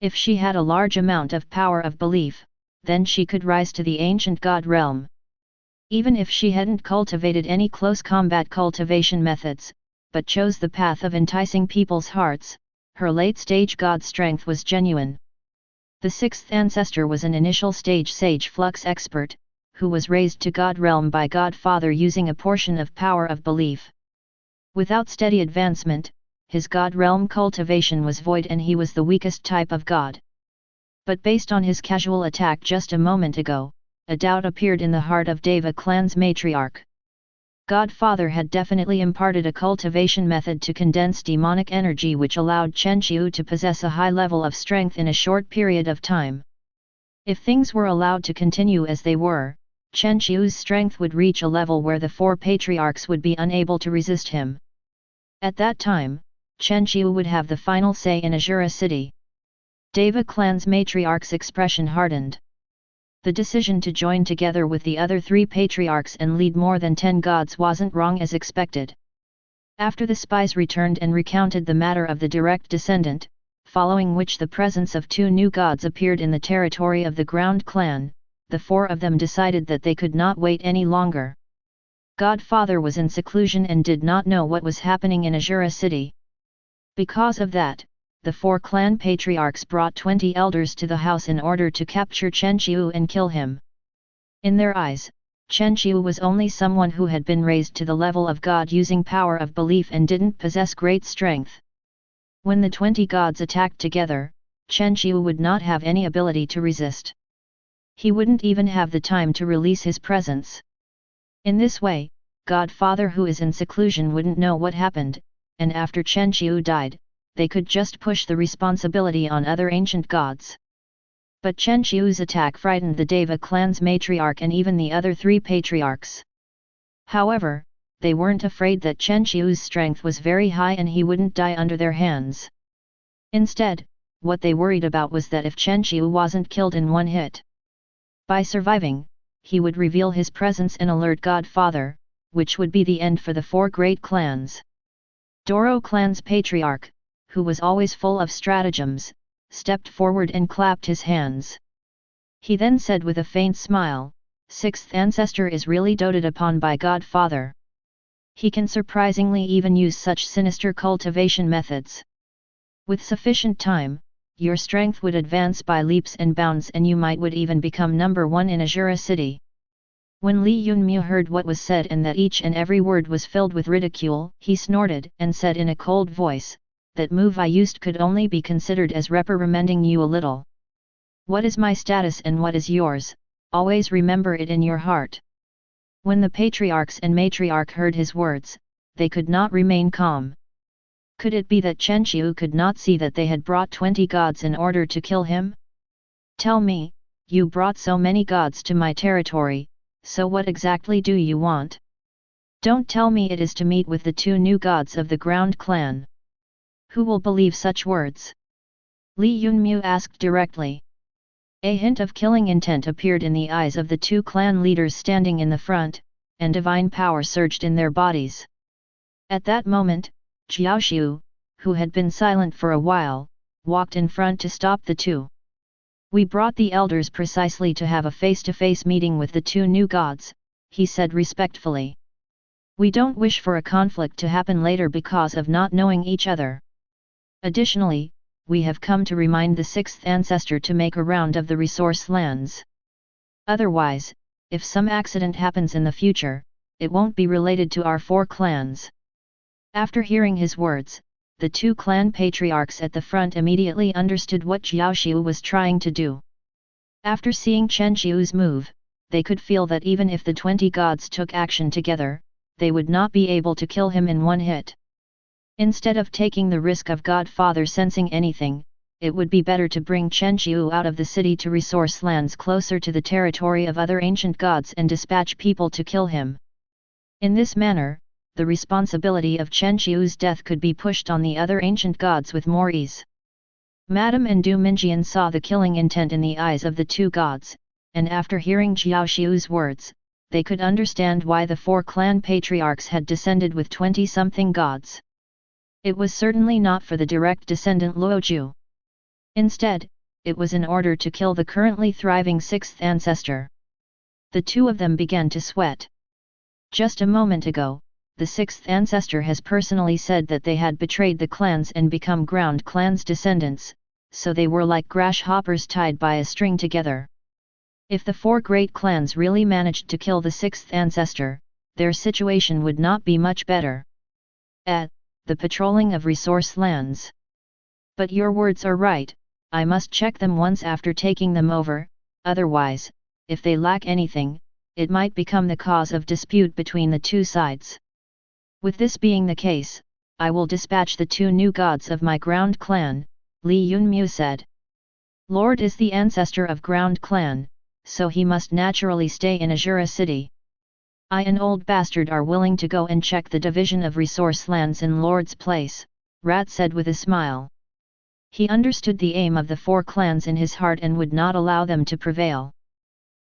If she had a large amount of power of belief, then she could rise to the ancient god realm. Even if she hadn't cultivated any close combat cultivation methods, but chose the path of enticing people's hearts, her late-stage god strength was genuine. The sixth ancestor was an initial stage sage flux expert, who was raised to god realm by Godfather using a portion of power of belief. Without steady advancement, his god realm cultivation was void and he was the weakest type of god. But based on his casual attack just a moment ago, a doubt appeared in the heart of Deva clan's matriarch. Godfather had definitely imparted a cultivation method to condense demonic energy which allowed Chen Qiu to possess a high level of strength in a short period of time. If things were allowed to continue as they were, Chen Qiu's strength would reach a level where the four patriarchs would be unable to resist him. At that time, Chen Qiu would have the final say in Azura City. Deva clan's matriarch's expression hardened. The decision to join together with the other three patriarchs and lead more than 10 gods wasn't wrong as expected. After the spies returned and recounted the matter of the direct descendant, following which the presence of two new gods appeared in the territory of the Ground Clan. The four of them decided that they could not wait any longer. Godfather was in seclusion and did not know what was happening in Azura city. Because of that, the four clan patriarchs brought 20 elders to the house in order to capture Chen Qiu and kill him. In their eyes, Chen Qiu was only someone who had been raised to the level of God using power of belief and didn't possess great strength. When the 20 gods attacked together, Chen Qiu would not have any ability to resist. He wouldn't even have the time to release his presence. In this way, Godfather who is in seclusion wouldn't know what happened, and after Chen Qiu died, they could just push the responsibility on other ancient gods. But Chen Qiu's attack frightened the Deva clan's matriarch and even the other 3 patriarchs. However, they weren't afraid that Chen Qiu's strength was very high and he wouldn't die under their hands. Instead, what they worried about was that if Chen Qiu wasn't killed in one hit, by surviving, he would reveal his presence and alert Godfather, which would be the end for the 4 great clans. Doro clan's patriarch, who was always full of stratagems, stepped forward and clapped his hands. He then said with a faint smile, "Sixth ancestor is really doted upon by Godfather. He can surprisingly even use such sinister cultivation methods. With sufficient time, your strength would advance by leaps and bounds and you would even become number 1 in Azura city." When Li Yunmu heard what was said and that each and every word was filled with ridicule, he snorted and said in a cold voice, "That move I used could only be considered as reprimanding you a little. What is my status and what is yours, always remember it in your heart." When the patriarchs and matriarch heard his words, they could not remain calm. Could it be that Chen Qiu could not see that they had brought 20 gods in order to kill him? "Tell me, you brought so many gods to my territory, so what exactly do you want? Don't tell me it is to meet with the 2 new gods of the Ground Clan. Who will believe such words?" Li Yunmu asked directly. A hint of killing intent appeared in the eyes of the 2 clan leaders standing in the front, and divine power surged in their bodies. At that moment, Jiaoxiu, who had been silent for a while, walked in front to stop the 2. "We brought the elders precisely to have a face-to-face meeting with the 2 new gods," he said respectfully. "We don't wish for a conflict to happen later because of not knowing each other. Additionally, we have come to remind the 6th ancestor to make a round of the resource lands. Otherwise, if some accident happens in the future, it won't be related to our 4 clans." After hearing his words, the 2 clan patriarchs at the front immediately understood what Jiaoxiu was trying to do. After seeing Chen Qiu's move, they could feel that even if the 20 gods took action together, they would not be able to kill him in one hit. Instead of taking the risk of Godfather sensing anything, it would be better to bring Chen Qiu out of the city to resource lands closer to the territory of other ancient gods and dispatch people to kill him. In this manner, the responsibility of Chen Qiu's death could be pushed on the other ancient gods with more ease. Madame and Du Minjian saw the killing intent in the eyes of the 2 gods, and after hearing Jiaoxiu's words, they could understand why the 4 clan patriarchs had descended with 20-something gods. It was certainly not for the direct descendant Luozhu. Instead, it was in order to kill the currently thriving 6th ancestor. The 2 of them began to sweat. Just a moment ago, the 6th ancestor has personally said that they had betrayed the clans and become Ground Clan's descendants, so they were like grasshoppers tied by a string together. If the 4 great clans really managed to kill the 6th ancestor, their situation would not be much better. The patrolling of resource lands. But your words are right, I must check them once after taking them over, otherwise, if they lack anything, it might become the cause of dispute between the 2 sides. With this being the case, I will dispatch the 2 new gods of my Ground Clan, Li Yunmu said. Lord is the ancestor of Ground Clan, so he must naturally stay in Azura city. I an old bastard are willing to go and check the division of resource lands in Lord's place, Rat said with a smile. He understood the aim of the 4 clans in his heart and would not allow them to prevail.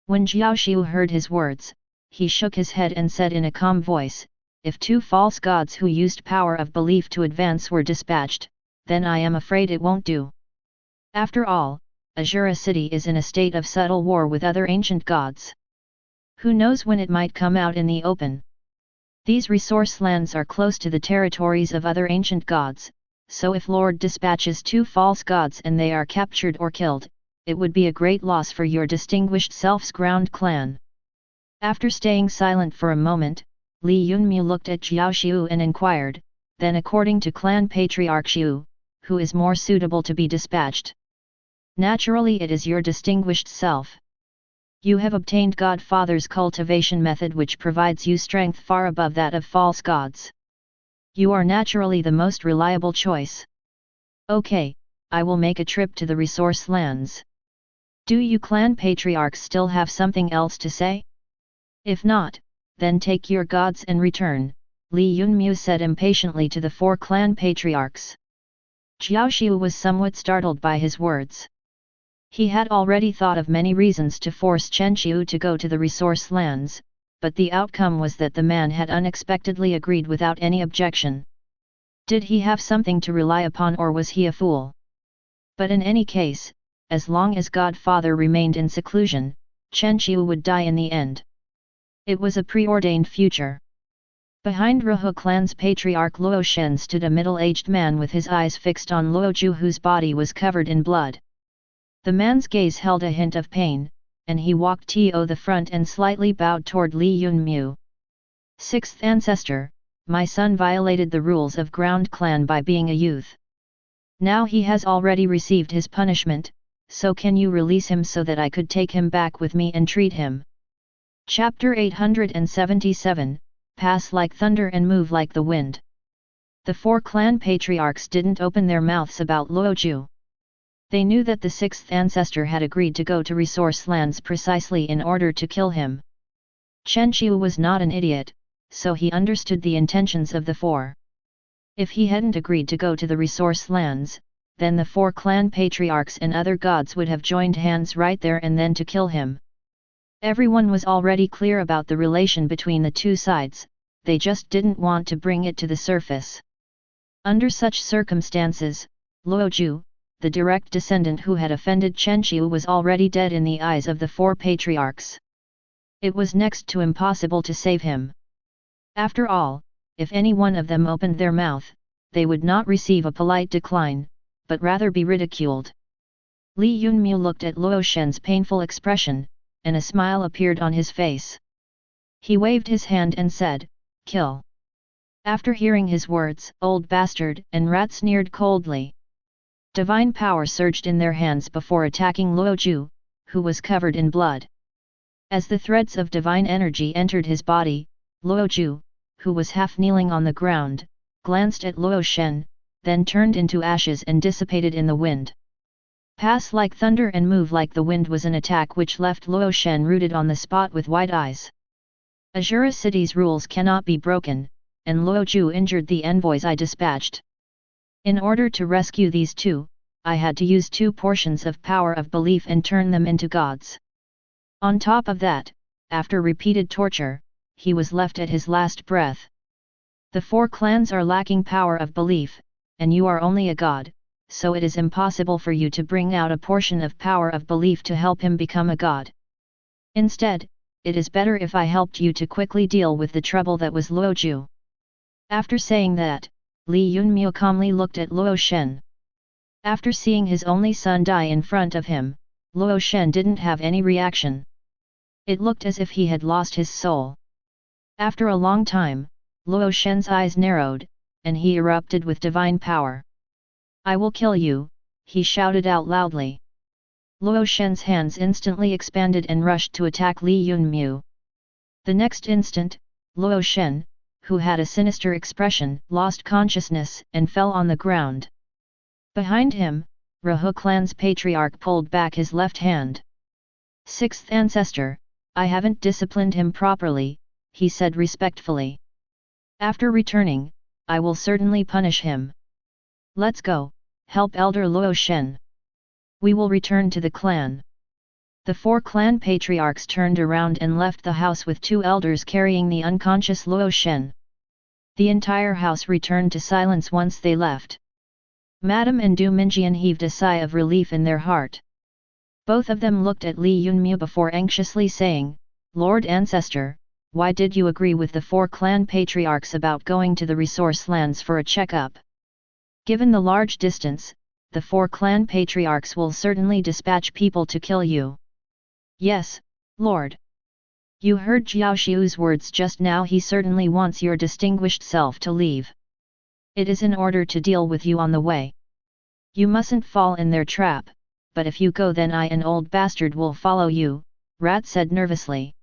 When Jiaoxiu heard his words, he shook his head and said in a calm voice, if 2 false gods who used power of belief to advance were dispatched, then I am afraid it won't do. After all, Azura city is in a state of subtle war with other ancient gods. Who knows when it might come out in the open? These resource lands are close to the territories of other ancient gods, so if Lord dispatches 2 false gods and they are captured or killed, it would be a great loss for your distinguished self's ground clan. After staying silent for a moment, Li Yunmu looked at Jiao Xiu and inquired, then according to clan patriarch Xiu, who is more suitable to be dispatched? Naturally it is your distinguished self. You have obtained Godfather's cultivation method which provides you strength far above that of false gods. You are naturally the most reliable choice. Okay, I will make a trip to the resource lands. Do you clan patriarchs still have something else to say? If not, then take your gods and return, Li Yunmu said impatiently to the 4 clan patriarchs. Jiao Xiu was somewhat startled by his words. He had already thought of many reasons to force Chen Qiu to go to the resource lands, but the outcome was that the man had unexpectedly agreed without any objection. Did he have something to rely upon or was he a fool? But in any case, as long as Godfather remained in seclusion, Chen Qiu would die in the end. It was a preordained future. Behind Ruhe clan's patriarch Luo Shen stood a middle-aged man with his eyes fixed on Luo Ju whose body was covered in blood. The man's gaze held a hint of pain, and he walked to the front and slightly bowed toward Li Yunmu. 6th ancestor, my son violated the rules of ground clan by being a youth. Now he has already received his punishment, so can you release him so that I could take him back with me and treat him? Chapter 877, Pass like thunder and move like the wind. The 4 clan patriarchs didn't open their mouths about Luo Ju. They knew that the 6th ancestor had agreed to go to resource lands precisely in order to kill him. Chen Qiu was not an idiot, so he understood the intentions of the 4. If he hadn't agreed to go to the resource lands, then the 4 clan patriarchs and other gods would have joined hands right there and then to kill him. Everyone was already clear about the relation between the 2 sides, they just didn't want to bring it to the surface. Under such circumstances, Luo Ju, the direct descendant who had offended Chen Qiu, was already dead in the eyes of the 4 patriarchs. It was next to impossible to save him. After all, if any one of them opened their mouth, they would not receive a polite decline, but rather be ridiculed. Li Yunmu looked at Luo Shen's painful expression, and a smile appeared on his face. He waved his hand and said, "Kill." After hearing his words, "Old bastard," and Rat sneered coldly. Divine power surged in their hands before attacking Luo Ju, who was covered in blood. As the threads of divine energy entered his body, Luo Ju, who was half kneeling on the ground, glanced at Luo Shen, then turned into ashes and dissipated in the wind. Pass like thunder and move like the wind was an attack which left Luo Shen rooted on the spot with wide eyes. Azura city's rules cannot be broken, and Luo Ju injured the envoys I dispatched. In order to rescue these 2, I had to use 2 portions of power of belief and turn them into gods. On top of that, after repeated torture, he was left at his last breath. The 4 clans are lacking power of belief, and you are only a god, so it is impossible for you to bring out a portion of power of belief to help him become a god. Instead, it is better if I helped you to quickly deal with the trouble that was Luo Ju. After saying that, Li Yunmu calmly looked at Luo Shen. After seeing his only son die in front of him, Luo Shen didn't have any reaction. It looked as if he had lost his soul. After a long time, Luo Shen's eyes narrowed, and he erupted with divine power. "I will kill you," he shouted out loudly. Luo Shen's hands instantly expanded and rushed to attack Li Yunmu. The next instant, Luo Shen, who had a sinister expression, lost consciousness and fell on the ground. Behind him, Ruhe clan's patriarch pulled back his left hand. 6th ancestor, I haven't disciplined him properly, he said respectfully. After returning, I will certainly punish him. Let's go, help Elder Luo Shen. We will return to the clan. The 4 clan patriarchs turned around and left the house with 2 elders carrying the unconscious Luo Shen. The entire house returned to silence once they left. Madame and Du Minjian heaved a sigh of relief in their heart. Both of them looked at Li Yunmu before anxiously saying, "Lord Ancestor, why did you agree with the 4 clan patriarchs about going to the resource lands for a checkup? Given the large distance, the 4 clan patriarchs will certainly dispatch people to kill you." "Yes, Lord. You heard Jiao Xiu's words just now. He certainly wants your distinguished self to leave. It is in order to deal with you on the way. You mustn't fall in their trap, but if you go then I and Old Bastard will follow you," Rat said nervously.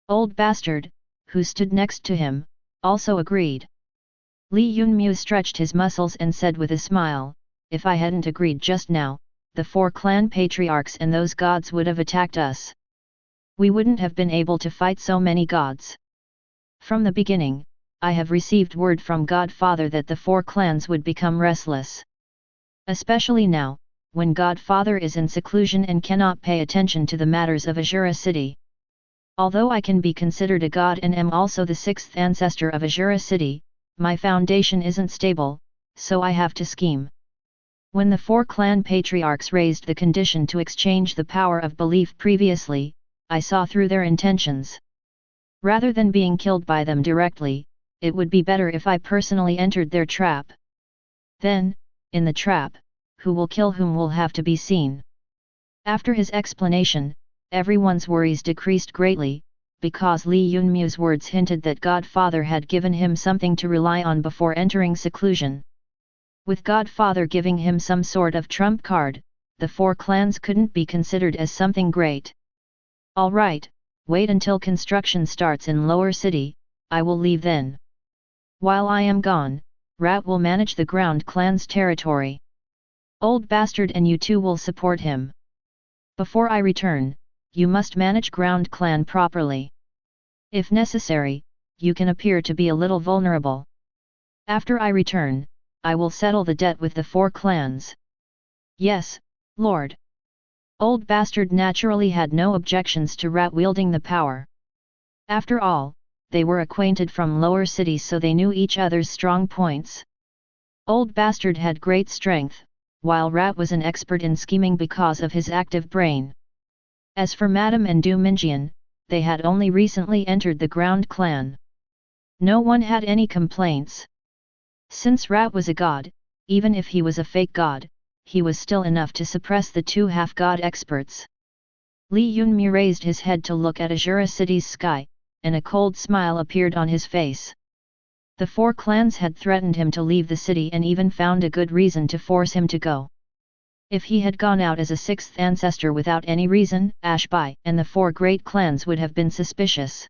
Old Bastard, who stood next to him, also agreed. Li Yunmu stretched his muscles and said with a smile, "If I hadn't agreed just now, the 4 clan patriarchs and those gods would have attacked us. We wouldn't have been able to fight so many gods. From the beginning, I have received word from Godfather that the 4 clans would become restless. Especially now, when Godfather is in seclusion and cannot pay attention to the matters of Azura City. Although I can be considered a god and am also the 6th ancestor of Azura City, my foundation isn't stable, so I have to scheme." When the 4 clan patriarchs raised the condition to exchange the power of belief previously, I saw through their intentions. Rather than being killed by them directly, it would be better if I personally entered their trap. Then, in the trap, who will kill whom will have to be seen. After his explanation, everyone's worries decreased greatly, because Li Yunmu's words hinted that Godfather had given him something to rely on before entering seclusion. With Godfather giving him some sort of trump card, the 4 clans couldn't be considered as something great. "All right, wait until construction starts in Lower City, I will leave then. While I am gone, Rat will manage the ground clan's territory. Old Bastard and you two will support him. Before I return, you must manage ground clan properly. If necessary, you can appear to be a little vulnerable. After I return, I will settle the debt with the 4 clans." "Yes, Lord." Old Bastard naturally had no objections to Rat wielding the power. After all, they were acquainted from lower cities, so they knew each other's strong points. Old Bastard had great strength, while Rat was an expert in scheming because of his active brain. As for Madame and Du Minjian, they had only recently entered the ground clan. No one had any complaints. Since Rat was a god, even if he was a fake god, he was still enough to suppress the 2 half-god experts. Li Yunmu raised his head to look at Azura City's sky, and a cold smile appeared on his face. The 4 clans had threatened him to leave the city and even found a good reason to force him to go. If he had gone out as a 6th ancestor without any reason, Ashbai and the 4 great clans would have been suspicious.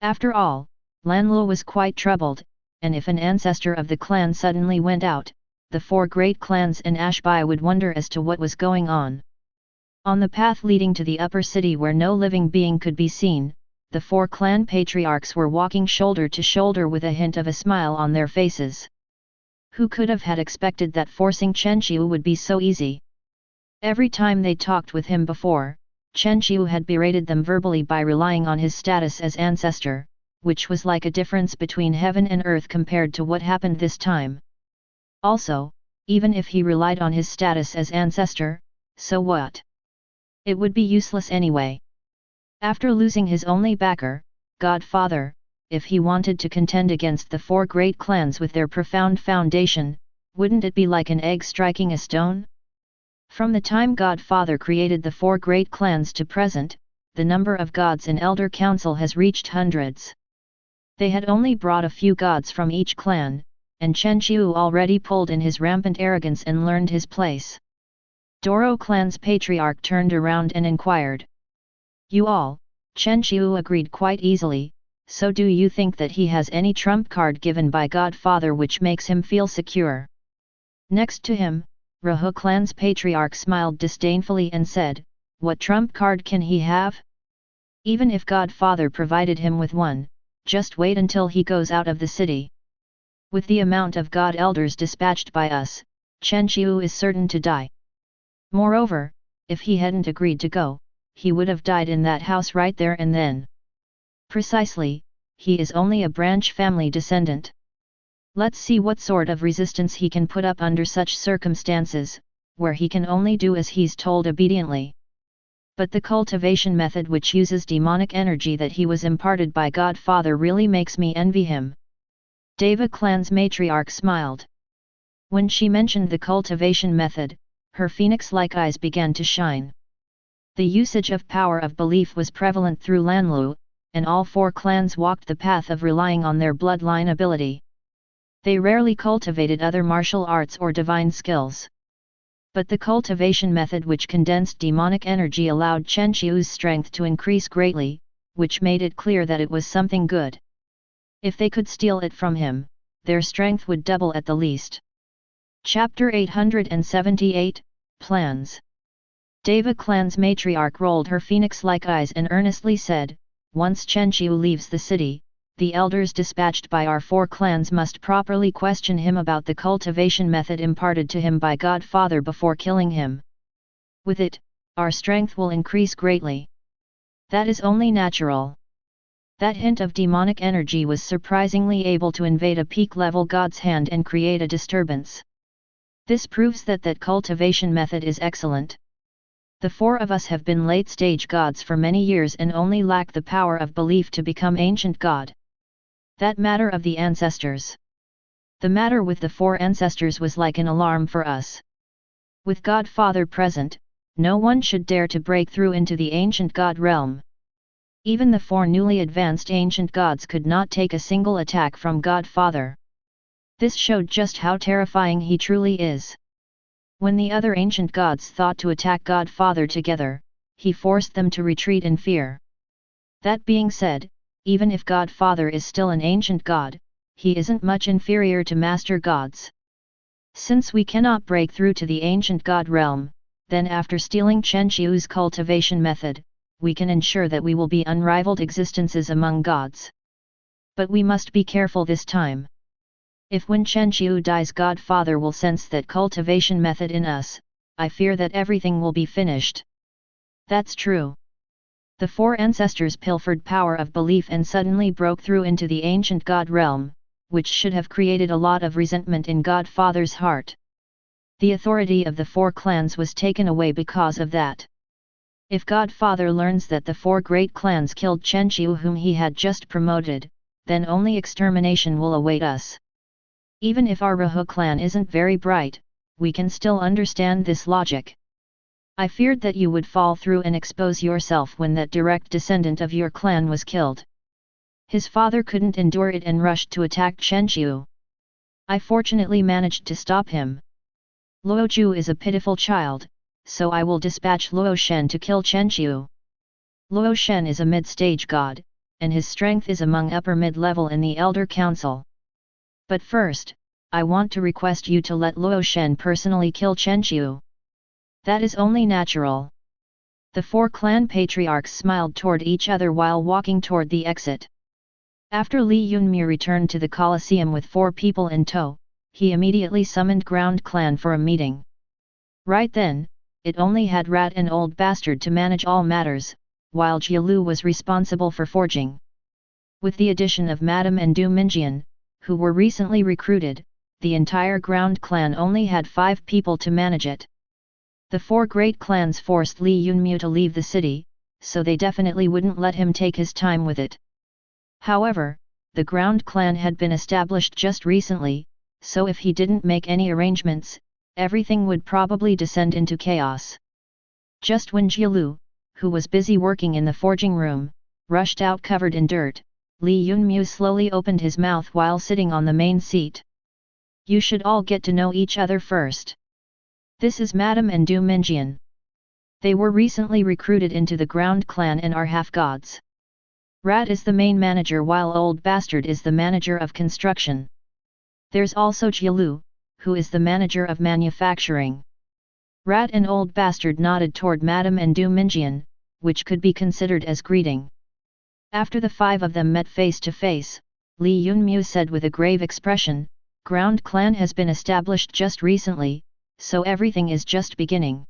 After all, Lanluo was quite troubled, and if an ancestor of the clan suddenly went out, the 4 great clans and Ashbai would wonder as to what was going on. On the path leading to the upper city where no living being could be seen, the 4 clan patriarchs were walking shoulder to shoulder with a hint of a smile on their faces. Who could have had expected that forcing Chen Qiu would be so easy? Every time they talked with him before, Chen Qiu had berated them verbally by relying on his status as ancestor, which was like a difference between heaven and earth compared to what happened this time. Also, even if he relied on his status as ancestor, so what? It would be useless anyway. After losing his only backer, Godfather, if he wanted to contend against the 4 great clans with their profound foundation, wouldn't it be like an egg striking a stone? From the time Godfather created the 4 great clans to present, the number of gods in Elder Council has reached hundreds. They had only brought a few gods from each clan, and Chen Qiu already pulled in his rampant arrogance and learned his place. Doro clan's patriarch turned around and inquired. "You all," Chen Qiu agreed quite easily, "so do you think that he has any trump card given by Godfather which makes him feel secure?" Next to him, Rahu clan's patriarch smiled disdainfully and said, "What trump card can he have? Even if Godfather provided him with one, just wait until he goes out of the city. With the amount of god elders dispatched by us, Chen Qiu is certain to die. Moreover, if he hadn't agreed to go, he would have died in that house right there and then. Precisely, he is only a branch family descendant." Let's see what sort of resistance he can put up under such circumstances, where he can only do as he's told obediently. But the cultivation method which uses demonic energy that he was imparted by God Father really makes me envy him. Deva clan's matriarch smiled. When she mentioned the cultivation method, her phoenix-like eyes began to shine. The usage of power of belief was prevalent through Lanlu, and all 4 clans walked the path of relying on their bloodline ability. They rarely cultivated other martial arts or divine skills. But the cultivation method which condensed demonic energy allowed Chen Qiu's strength to increase greatly, which made it clear that it was something good. If they could steal it from him, their strength would double at the least. Chapter 878, Plans. Deva clan's matriarch rolled her phoenix-like eyes and earnestly said, "Once Chen Qiu leaves the city, the elders dispatched by our 4 clans must properly question him about the cultivation method imparted to him by God Father before killing him. With it, our strength will increase greatly. That is only natural." That hint of demonic energy was surprisingly able to invade a peak-level god's hand and create a disturbance. This proves that cultivation method is excellent. The 4 of us have been late-stage gods for many years and only lack the power of belief to become ancient god. That matter of the ancestors. The matter with the 4 ancestors was like an alarm for us. With God Father present, no one should dare to break through into the ancient god realm. Even the 4 newly advanced ancient gods could not take a single attack from God Father. This showed just how terrifying he truly is. When the other ancient gods thought to attack God Father together, he forced them to retreat in fear. That being said, even if God Father is still an ancient god, he isn't much inferior to master gods. Since we cannot break through to the ancient god realm, then after stealing Chen Qiu's cultivation method, we can ensure that we will be unrivaled existences among gods. But we must be careful this time. If when Chen Qiu dies God Father will sense that cultivation method in us, I fear that everything will be finished. That's true. The 4 ancestors pilfered power of belief and suddenly broke through into the ancient god realm, which should have created a lot of resentment in God Father's heart. The authority of the 4 clans was taken away because of that. If God Father learns that the 4 great clans killed Chen Qiu whom he had just promoted, then only extermination will await us. Even if our Rahu clan isn't very bright, we can still understand this logic. I feared that you would fall through and expose yourself when that direct descendant of your clan was killed. His father couldn't endure it and rushed to attack Chen Qiu. I fortunately managed to stop him. Luo Zhu is a pitiful child, so I will dispatch Luo Shen to kill Chen Qiu. Luo Shen is a mid-stage god, and his strength is among upper mid-level in the Elder Council. But first, I want to request you to let Luo Shen personally kill Chen Qiu. That is only natural. The 4 clan patriarchs smiled toward each other while walking toward the exit. After Li Yunmu returned to the Colosseum with 4 people in tow, he immediately summoned Ground Clan for a meeting. Right then, it only had Rat and Old Bastard to manage all matters, while Jialu was responsible for forging. With the addition of Madame and Du Minjian, who were recently recruited, the entire Ground Clan only had 5 people to manage it. The 4 great clans forced Li Yunmu to leave the city, so they definitely wouldn't let him take his time with it. However, the Ground Clan had been established just recently, so if he didn't make any arrangements, everything would probably descend into chaos. Just when Jialu, who was busy working in the forging room, rushed out covered in dirt, Li Yunmu slowly opened his mouth while sitting on the main seat. You should all get to know each other first. This is Madame and Du Minjian. They were recently recruited into the Ground Clan and are half-gods. Rat is the main manager while Old Bastard is the manager of construction. There's also Jialu, who is the manager of manufacturing. Rat and Old Bastard nodded toward Madame and Du Minjian, which could be considered as greeting. After the 5 of them met face to face, Li Yunmu said with a grave expression, Ground Clan has been established just recently, so everything is just beginning.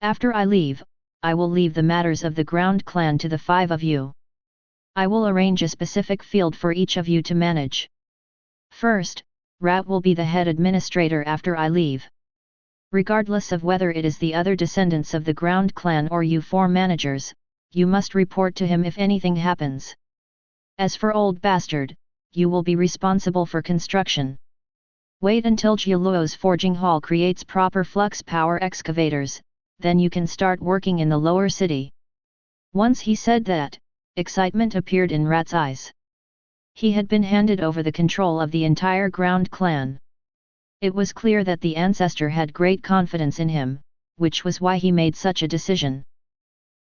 After I leave, I will leave the matters of the Ground Clan to the 5 of you. I will arrange a specific field for each of you to manage. First, Rat will be the head administrator after I leave. Regardless of whether it is the other descendants of the ground clan or you four managers, you must report to him if anything happens. As for old bastard, you will be responsible for construction. Wait until Jialuo's forging hall creates proper flux power excavators, then you can start working in the lower city. Once he said that, excitement appeared in Rat's eyes. He had been handed over the control of the entire ground clan. It was clear that the ancestor had great confidence in him, which was why he made such a decision.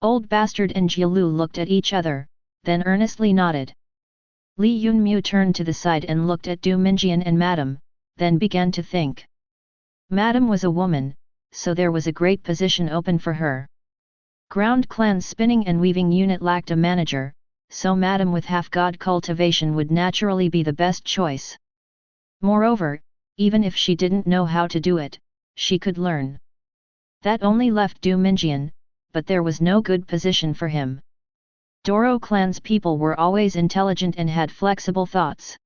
Old bastard and Jialu looked at each other, then earnestly nodded. Li Yunmu turned to the side and looked at Du Minjian and Madame, then began to think. Madame was a woman, so there was a great position open for her. Ground clan's spinning and weaving unit lacked a manager, so Madame with half-god cultivation would naturally be the best choice. Moreover, even if she didn't know how to do it, she could learn. That only left Du Minjian, but there was no good position for him. Doro clan's people were always intelligent and had flexible thoughts.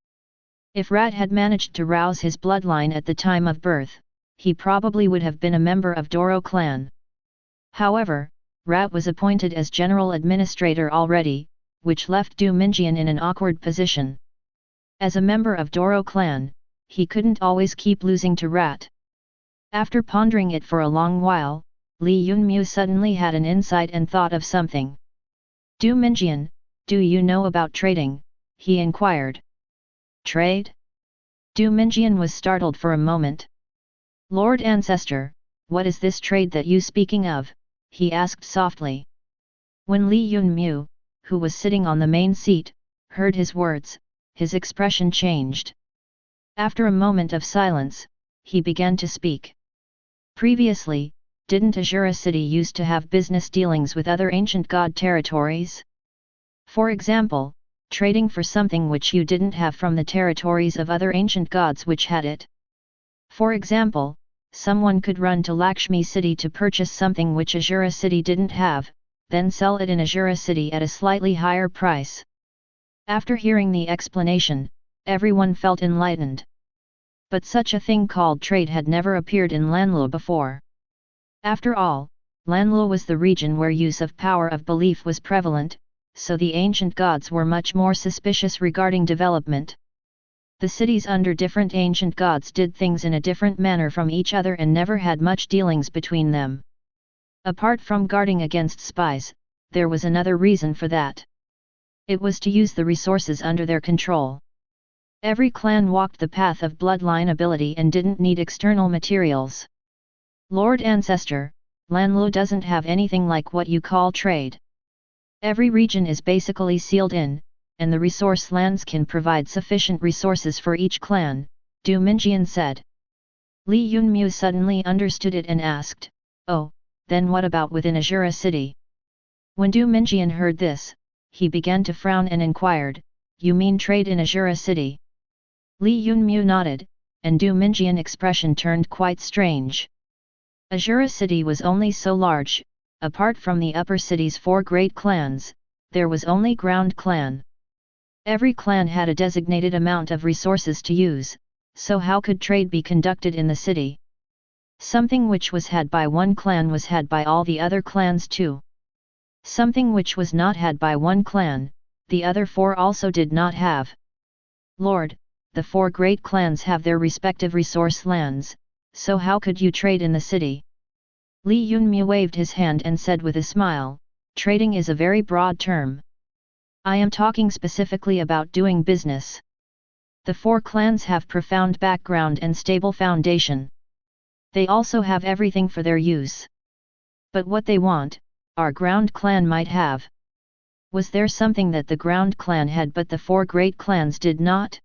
If Rat had managed to rouse his bloodline at the time of birth, he probably would have been a member of Doro clan. However, Rat was appointed as general administrator already, which left Du Minjian in an awkward position. As a member of Doro clan, he couldn't always keep losing to Rat. After pondering it for a long while, Li Yunmu suddenly had an insight and thought of something. Du Minjian, do you know about trading? He inquired. Trade? Du Minjian was startled for a moment. Lord Ancestor, what is this trade that you speaking of? He asked softly. When Li Yunmu, who was sitting on the main seat, heard his words, his expression changed. After a moment of silence, he began to speak. Previously, didn't H.A.C.K used to have business dealings with other ancient god territories? For example, trading for something which you didn't have from the territories of other ancient gods which had it. For example, someone could run to Lakshmi city to purchase something which H.A.C.K didn't have, then sell it in H.A.C.K at a slightly higher price. After hearing the explanation, everyone felt enlightened. But such a thing called trade had never appeared in Lanluo before. After all, Lanluo was the region where use of power of belief was prevalent, so the ancient gods were much more suspicious regarding development. The cities under different ancient gods did things in a different manner from each other and never had much dealings between them. Apart from guarding against spies, there was another reason for that. It was to use the resources under their control. Every clan walked the path of bloodline ability and didn't need external materials. Lord Ancestor, Lanluo doesn't have anything like what you call trade. Every region is basically sealed in, and the resource lands can provide sufficient resources for each clan, Du Minjian said. Li Yunmu suddenly understood it and asked, oh, then what about within H.A.C.K? When Du Minjian heard this, he began to frown and inquired, you mean trade in H.A.C.K? Li Yunmu nodded, and Du Minjian expression turned quite strange. H.A.C.K was only so large, apart from the upper city's four great clans, there was only ground clan. Every clan had a designated amount of resources to use, so how could trade be conducted in the city? Something which was had by one clan was had by all the other clans too. Something which was not had by one clan, the other four also did not have. Lord, the four great clans have their respective resource lands, so how could you trade in the city? Li Yunmu waved his hand and said with a smile, trading is a very broad term. I am talking specifically about doing business. The four clans have profound background and stable foundation. They also have everything for their use. But what they want, our ground clan might have. Was there something that the ground clan had but the four great clans did not?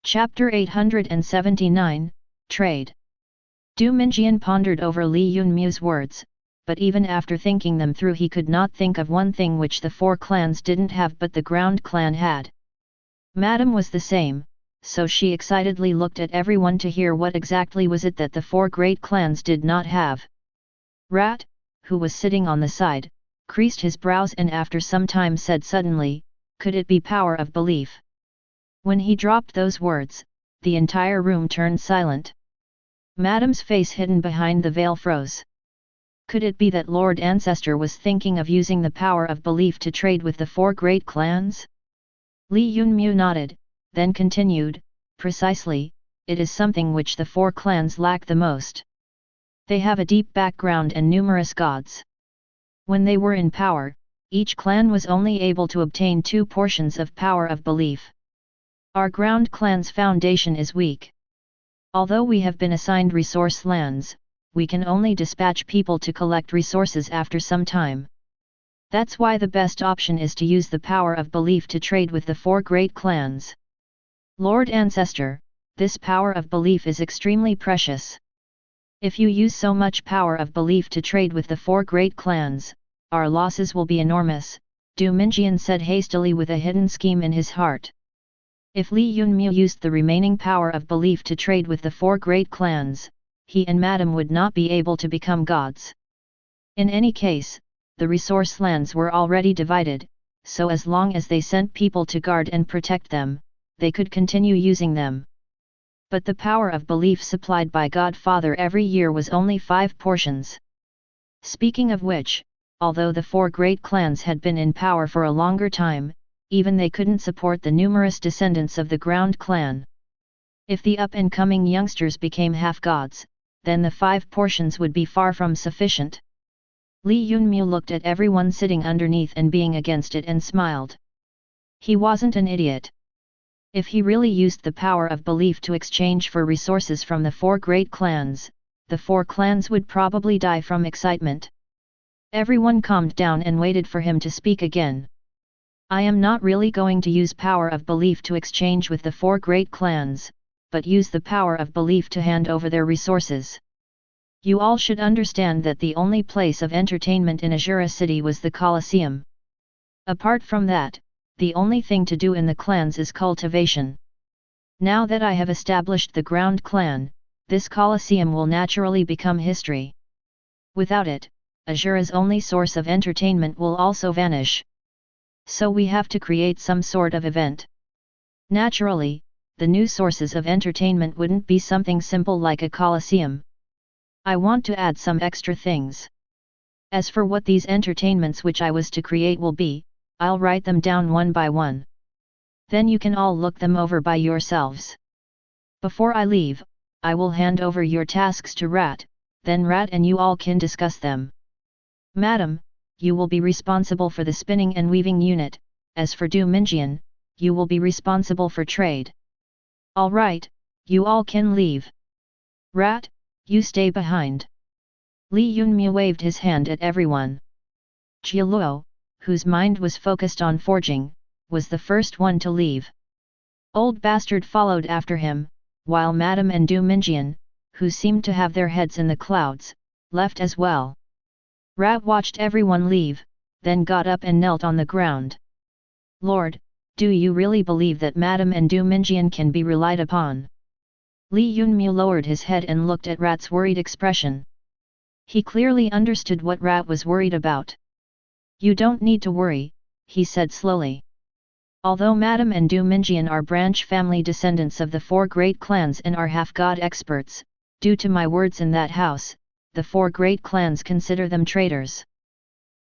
Chapter 879, Trade. Du Minjian pondered over Li Yunmu's words, but even after thinking them through he could not think of one thing which the four clans didn't have but the ground clan had. Madame was the same, so she excitedly looked at everyone to hear what exactly was it that the four great clans did not have. Rat, who was sitting on the side, creased his brows and after some time said suddenly, could it be power of belief? When he dropped those words, the entire room turned silent. Madam's face hidden behind the veil froze. Could it be that Lord Ancestor was thinking of using the power of belief to trade with the four great clans? Li Yunmu nodded, then continued, precisely, it is something which the four clans lack the most. They have a deep background and numerous gods. When they were in power, each clan was only able to obtain 2 portions of power of belief. Our ground clan's foundation is weak. Although we have been assigned resource lands, we can only dispatch people to collect resources after some time. That's why the best option is to use the power of belief to trade with the 4 great clans. Lord Ancestor, this power of belief is extremely precious. If you use so much power of belief to trade with the 4 great clans, our losses will be enormous, Du Minjian said hastily with a hidden scheme in his heart. If Li Yunmu used the remaining power of belief to trade with the 4 great clans, he and Madam would not be able to become gods. In any case, the resource lands were already divided, so as long as they sent people to guard and protect them, they could continue using them. But the power of belief supplied by Godfather every year was only 5 portions. Speaking of which, although the 4 great clans had been in power for a longer time, even they couldn't support the numerous descendants of the ground clan. If the up-and-coming youngsters became half-gods, then the 5 portions would be far from sufficient. Li Yunmu looked at everyone sitting underneath and being against it and smiled. He wasn't an idiot. If he really used the power of belief to exchange for resources from the 4 great clans, the 4 clans would probably die from excitement. Everyone calmed down and waited for him to speak again. I am not really going to use power of belief to exchange with the 4 great clans, but use the power of belief to hand over their resources. You all should understand that the only place of entertainment in Azura City was the Colosseum. Apart from that, the only thing to do in the clans is cultivation. Now that I have established the ground clan, this Colosseum will naturally become history. Without it, Azura's only source of entertainment will also vanish. So we have to create some sort of event. Naturally, the new sources of entertainment wouldn't be something simple like a Colosseum. I want to add some extra things. As for what these entertainments which I was to create will be, I'll write them down one by one. Then you can all look them over by yourselves. Before I leave, I will hand over your tasks to Rat, then Rat and you all can discuss them. Madam, you will be responsible for the spinning and weaving unit, as for Du Minjian, you will be responsible for trade. All right, you all can leave. Rat, you stay behind. Li Yunmu waved his hand at everyone. Jialuo, whose mind was focused on forging, was the first one to leave. Old Bastard followed after him, while Madam and Du Minjian, who seemed to have their heads in the clouds, left as well. Rat watched everyone leave, then got up and knelt on the ground. Lord, do you really believe that Madam and Du Minjian can be relied upon? Li Yunmu lowered his head and looked at Rat's worried expression. He clearly understood what Rat was worried about. You don't need to worry, he said slowly. Although Madam and Du Minjian are branch family descendants of the 4 great clans and are half-god experts, due to my words in that house, the 4 great clans consider them traitors.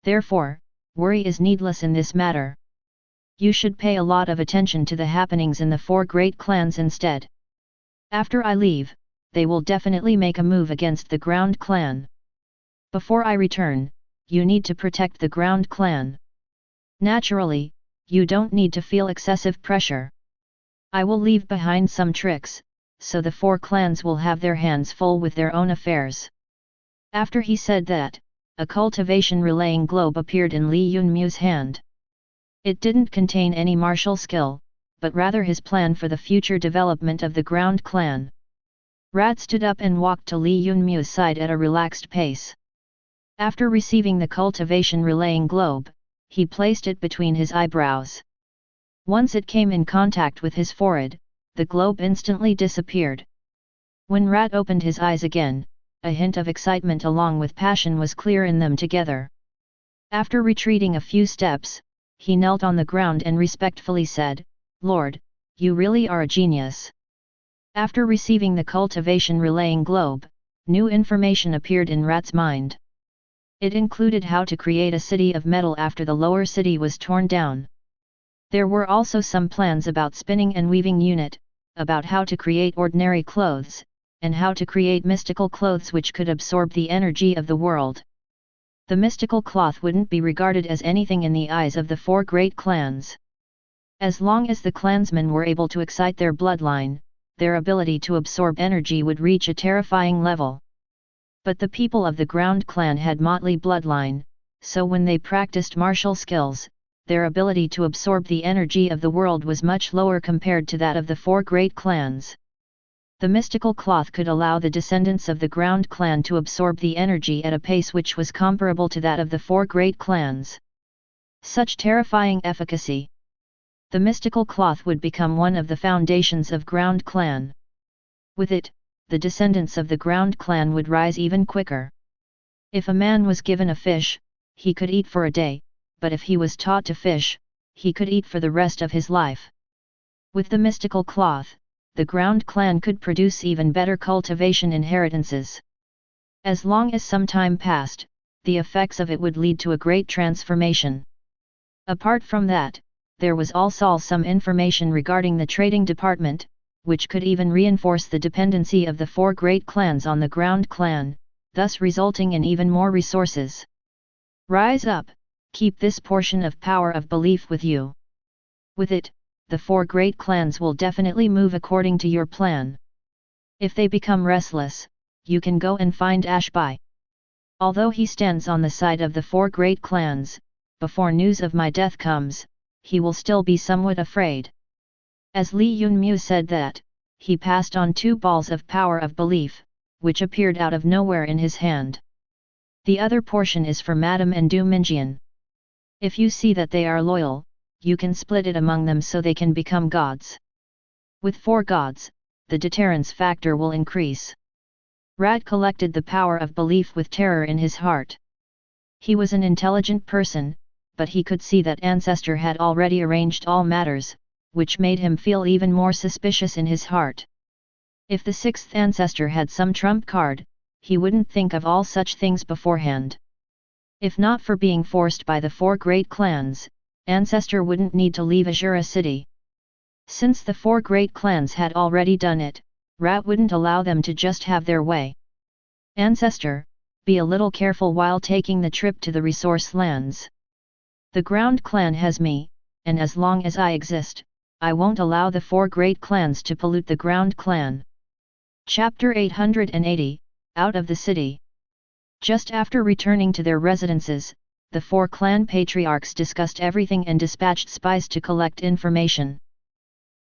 Therefore, worry is needless in this matter. You should pay a lot of attention to the happenings in the 4 great clans instead. After I leave, they will definitely make a move against the ground clan. Before I return, you need to protect the ground clan. Naturally, you don't need to feel excessive pressure. I will leave behind some tricks, so the 4 clans will have their hands full with their own affairs. After he said that, a cultivation relaying globe appeared in Li Yunmu's hand. It didn't contain any martial skill, but rather his plan for the future development of the ground clan. Rat stood up and walked to Li Yunmu's side at a relaxed pace. After receiving the cultivation relaying globe, he placed it between his eyebrows. Once it came in contact with his forehead, the globe instantly disappeared. When Rat opened his eyes again, a hint of excitement along with passion was clear in them together. After retreating a few steps, he knelt on the ground and respectfully said, Lord, you really are a genius. After receiving the cultivation relaying globe, new information appeared in Rat's mind. It included how to create a city of metal after the lower city was torn down. There were also some plans about spinning and weaving unit, about how to create ordinary clothes, and how to create mystical clothes which could absorb the energy of the world. The mystical cloth wouldn't be regarded as anything in the eyes of the 4 great clans. As long as the clansmen were able to excite their bloodline, their ability to absorb energy would reach a terrifying level. But the people of the ground clan had motley bloodline, so when they practiced martial skills, their ability to absorb the energy of the world was much lower compared to that of the 4 great clans. The mystical cloth could allow the descendants of the ground clan to absorb the energy at a pace which was comparable to that of the 4 great clans. Such terrifying efficacy! The mystical cloth would become one of the foundations of ground clan. With it, the descendants of the ground clan would rise even quicker. If a man was given a fish, he could eat for a day, but if he was taught to fish, he could eat for the rest of his life. With the mystical cloth, the ground clan could produce even better cultivation inheritances. As long as some time passed, the effects of it would lead to a great transformation. Apart from that, there was also some information regarding the trading department, which could even reinforce the dependency of the 4 great clans on the ground clan, thus resulting in even more resources. Rise up, keep this portion of power of belief with you. With it, the 4 great clans will definitely move according to your plan. If they become restless, you can go and find Ashby. Although he stands on the side of the 4 great clans, before news of my death comes, he will still be somewhat afraid. As Li Yunmu said that, he passed on 2 balls of power of belief, which appeared out of nowhere in his hand. The other portion is for Madame and Du Minjian. If you see that they are loyal, you can split it among them so they can become gods. With 4 gods, the deterrence factor will increase. Rat collected the power of belief with terror in his heart. He was an intelligent person, but he could see that Ancestor had already arranged all matters, which made him feel even more suspicious in his heart. If the 6th Ancestor had some trump card, he wouldn't think of all such things beforehand. If not for being forced by the 4 great clans, Ancestor wouldn't need to leave Azura City. Since the 4 great clans had already done it, Rat wouldn't allow them to just have their way. Ancestor, be a little careful while taking the trip to the resource lands. The ground clan has me, and as long as I exist, I won't allow the 4 great clans to pollute the ground clan. Chapter 880, Out of the City. Just after returning to their residences, the 4 clan patriarchs discussed everything and dispatched spies to collect information.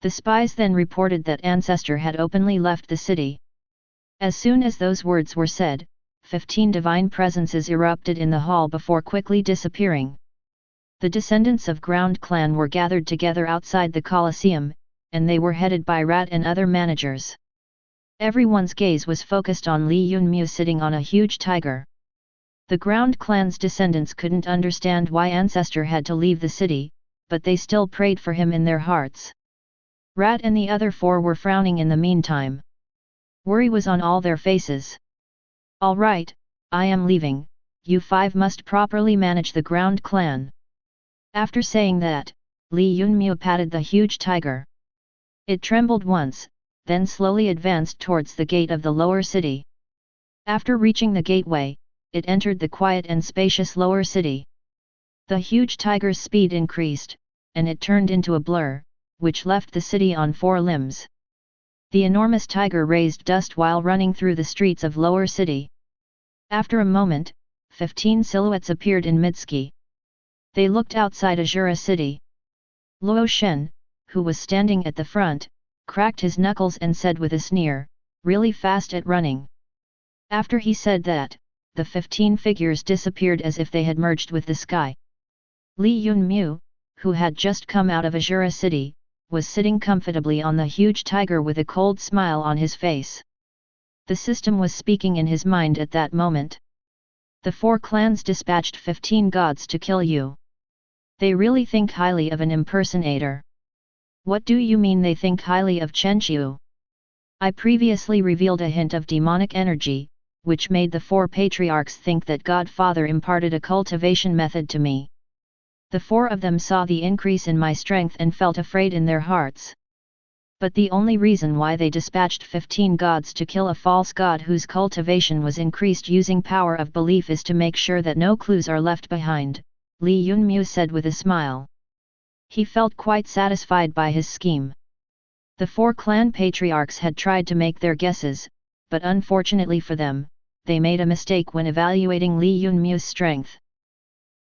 The spies then reported that Ancestor had openly left the city. As soon as those words were said, 15 divine presences erupted in the hall before quickly disappearing. The descendants of Ground Clan were gathered together outside the Colosseum, and they were headed by Rat and other managers. Everyone's gaze was focused on Li Yunmu sitting on a huge tiger. The Ground Clan's descendants couldn't understand why Ancestor had to leave the city, but they still prayed for him in their hearts. Rat and the other 4 were frowning in the meantime. Worry was on all their faces. All right, I am leaving, you 5 must properly manage the Ground Clan. After saying that, Li Yunmu patted the huge tiger. It trembled once, then slowly advanced towards the gate of the lower city. After reaching the gateway, it entered the quiet and spacious lower city. The huge tiger's speed increased, and it turned into a blur, which left the city on 4 limbs. The enormous tiger raised dust while running through the streets of lower city. After a moment, 15 silhouettes appeared in Mitsuki. They looked outside Azura City. Luo Shen, who was standing at the front, cracked his knuckles and said with a sneer, "Really fast at running." After he said that, the 15 figures disappeared as if they had merged with the sky. Li Yunmu, who had just come out of Azura City, was sitting comfortably on the huge tiger with a cold smile on his face. The system was speaking in his mind at that moment. The 4 clans dispatched 15 gods to kill you. They really think highly of an impersonator. What do you mean they think highly of Chenqiu? I previously revealed a hint of demonic energy, which made the 4 patriarchs think that Godfather imparted a cultivation method to me. The 4 of them saw the increase in my strength and felt afraid in their hearts. But the only reason why they dispatched 15 gods to kill a false god whose cultivation was increased using power of belief is to make sure that no clues are left behind, Li Yunmu said with a smile. He felt quite satisfied by his scheme. The 4 clan patriarchs had tried to make their guesses, but unfortunately for them, they made a mistake when evaluating Li Yunmu's strength.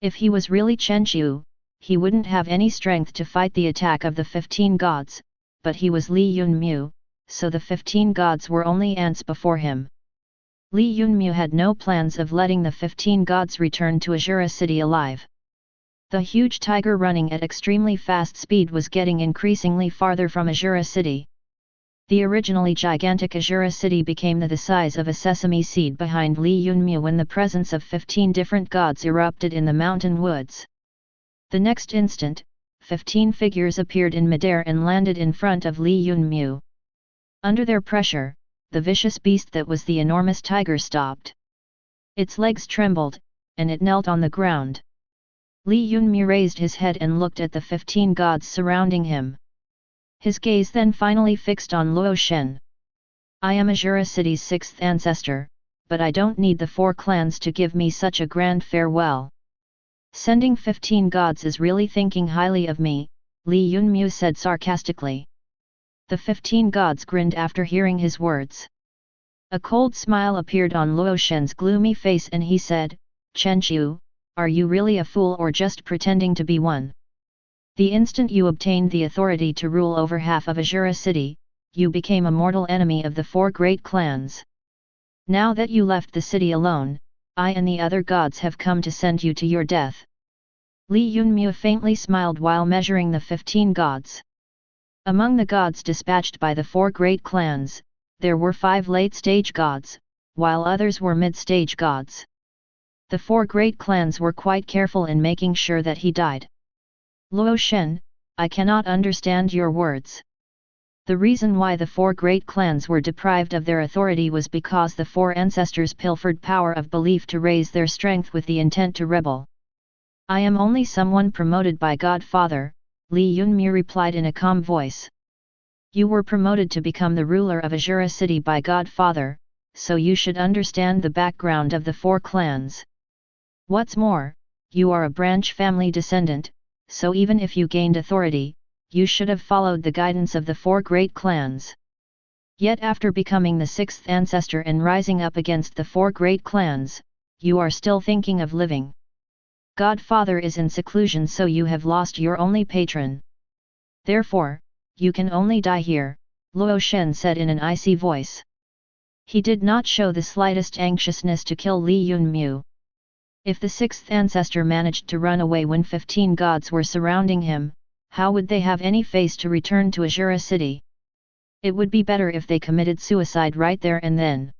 If he was really Chenqiu, he wouldn't have any strength to fight the attack of the 15 gods, but he was Li Yunmu, so the 15 gods were only ants before him. Li Yunmu had no plans of letting the 15 gods return to Azura City alive. The huge tiger running at extremely fast speed was getting increasingly farther from Azura City. The originally gigantic Azura City became the size of a sesame seed behind Li Yunmu when the presence of 15 different gods erupted in the mountain woods. The next instant, 15 figures appeared in midair and landed in front of Li Yunmu. Under their pressure, the vicious beast that was the enormous tiger stopped. Its legs trembled, and it knelt on the ground. Li Yunmu raised his head and looked at the 15 gods surrounding him. His gaze then finally fixed on Luo Shen. I am Azura City's 6th ancestor, but I don't need the 4 clans to give me such a grand farewell. Sending 15 gods is really thinking highly of me, Li Yunmu said sarcastically. The 15 gods grinned after hearing his words. A cold smile appeared on Luo Shen's gloomy face and he said, Chenqiu, are you really a fool or just pretending to be one? The instant you obtained the authority to rule over half of Azura City, you became a mortal enemy of the 4 great clans. Now that you left the city alone, I and the other gods have come to send you to your death. Li Yunmu faintly smiled while measuring the 15 gods. Among the gods dispatched by the 4 great clans, there were 5 late-stage gods, while others were mid-stage gods. The 4 great clans were quite careful in making sure that he died. Luo Shen, I cannot understand your words. The reason why the 4 great clans were deprived of their authority was because the 4 ancestors pilfered power of belief to raise their strength with the intent to rebel. I am only someone promoted by Godfather, Li Yunmu replied in a calm voice. You were promoted to become the ruler of Azura City by Godfather, so you should understand the background of the 4 clans. What's more, you are a branch family descendant, so even if you gained authority, you should have followed the guidance of the 4 great clans. Yet after becoming the 6th ancestor and rising up against the 4 great clans, you are still thinking of living. Godfather is in seclusion, so you have lost your only patron. Therefore, you can only die here, Luo Shen said in an icy voice. He did not show the slightest anxiousness to kill Li Yunmu. If the 6th ancestor managed to run away when 15 gods were surrounding him, how would they have any face to return to Azura City? It would be better if they committed suicide right there and then.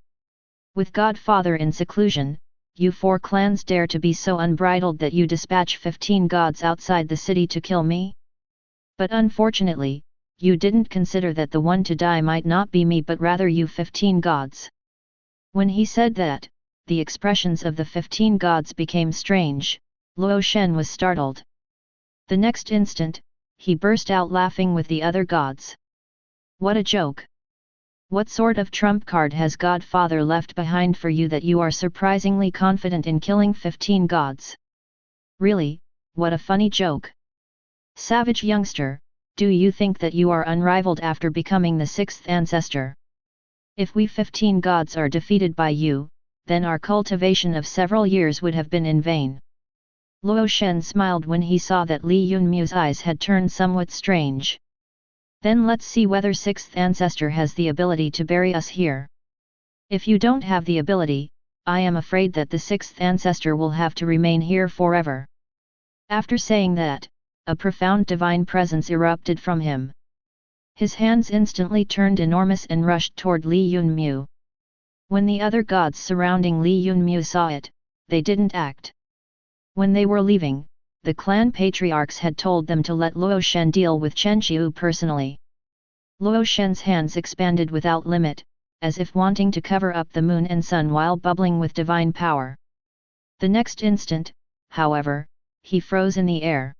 With Godfather in seclusion, you 4 clans dare to be so unbridled that you dispatch 15 gods outside the city to kill me? But unfortunately, you didn't consider that the one to die might not be me but rather you 15 gods. When he said that, the expressions of the 15 gods became strange. Luo Shen was startled. The next instant, he burst out laughing with the other gods. What a joke! What sort of trump card has Godfather left behind for you that you are surprisingly confident in killing 15 gods? Really, what a funny joke! Savage youngster, do you think that you are unrivaled after becoming the 6th ancestor? If we 15 gods are defeated by you, then our cultivation of several years would have been in vain. Luo Shen smiled when he saw that Li Yunmu's eyes had turned somewhat strange. Then let's see whether 6th ancestor has the ability to bury us here. If you don't have the ability, I am afraid that the 6th ancestor will have to remain here forever. After saying that, a profound divine presence erupted from him. His hands instantly turned enormous and rushed toward Li Yunmu. When the other gods surrounding Li Yunmu saw it, they didn't act. When they were leaving, the clan patriarchs had told them to let Luo Shen deal with Chenqiu personally. Luo Shen's hands expanded without limit, as if wanting to cover up the moon and sun while bubbling with divine power. The next instant, however, he froze in the air.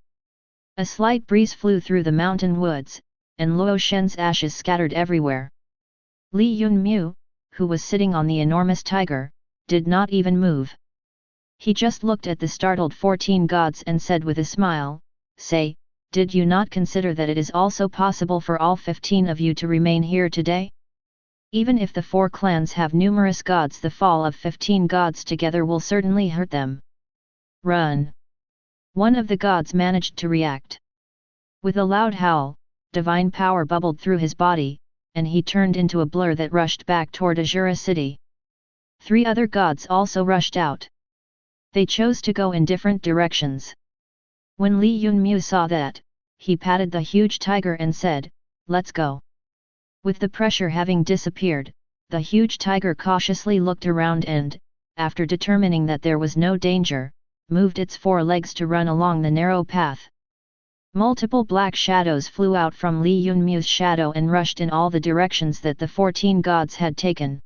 A slight breeze flew through the mountain woods, and Luo Shen's ashes scattered everywhere. Li Yunmu, who was sitting on the enormous tiger, did not even move. He just looked at the startled 14 gods and said with a smile, "Say, did you not consider that it is also possible for all 15 of you to remain here today? Even if the 4 clans have numerous gods, the fall of 15 gods together will certainly hurt them. Run!" One of the gods managed to react. With a loud howl, divine power bubbled through his body, and he turned into a blur that rushed back toward Azura City. 3 other gods also rushed out. They chose to go in different directions. When Li Yunmu saw that, he patted the huge tiger and said, "Let's go." With the pressure having disappeared, the huge tiger cautiously looked around and, after determining that there was no danger, moved its 4 legs to run along the narrow path. Multiple black shadows flew out from Li Yunmu's shadow and rushed in all the directions that the 14 gods had taken.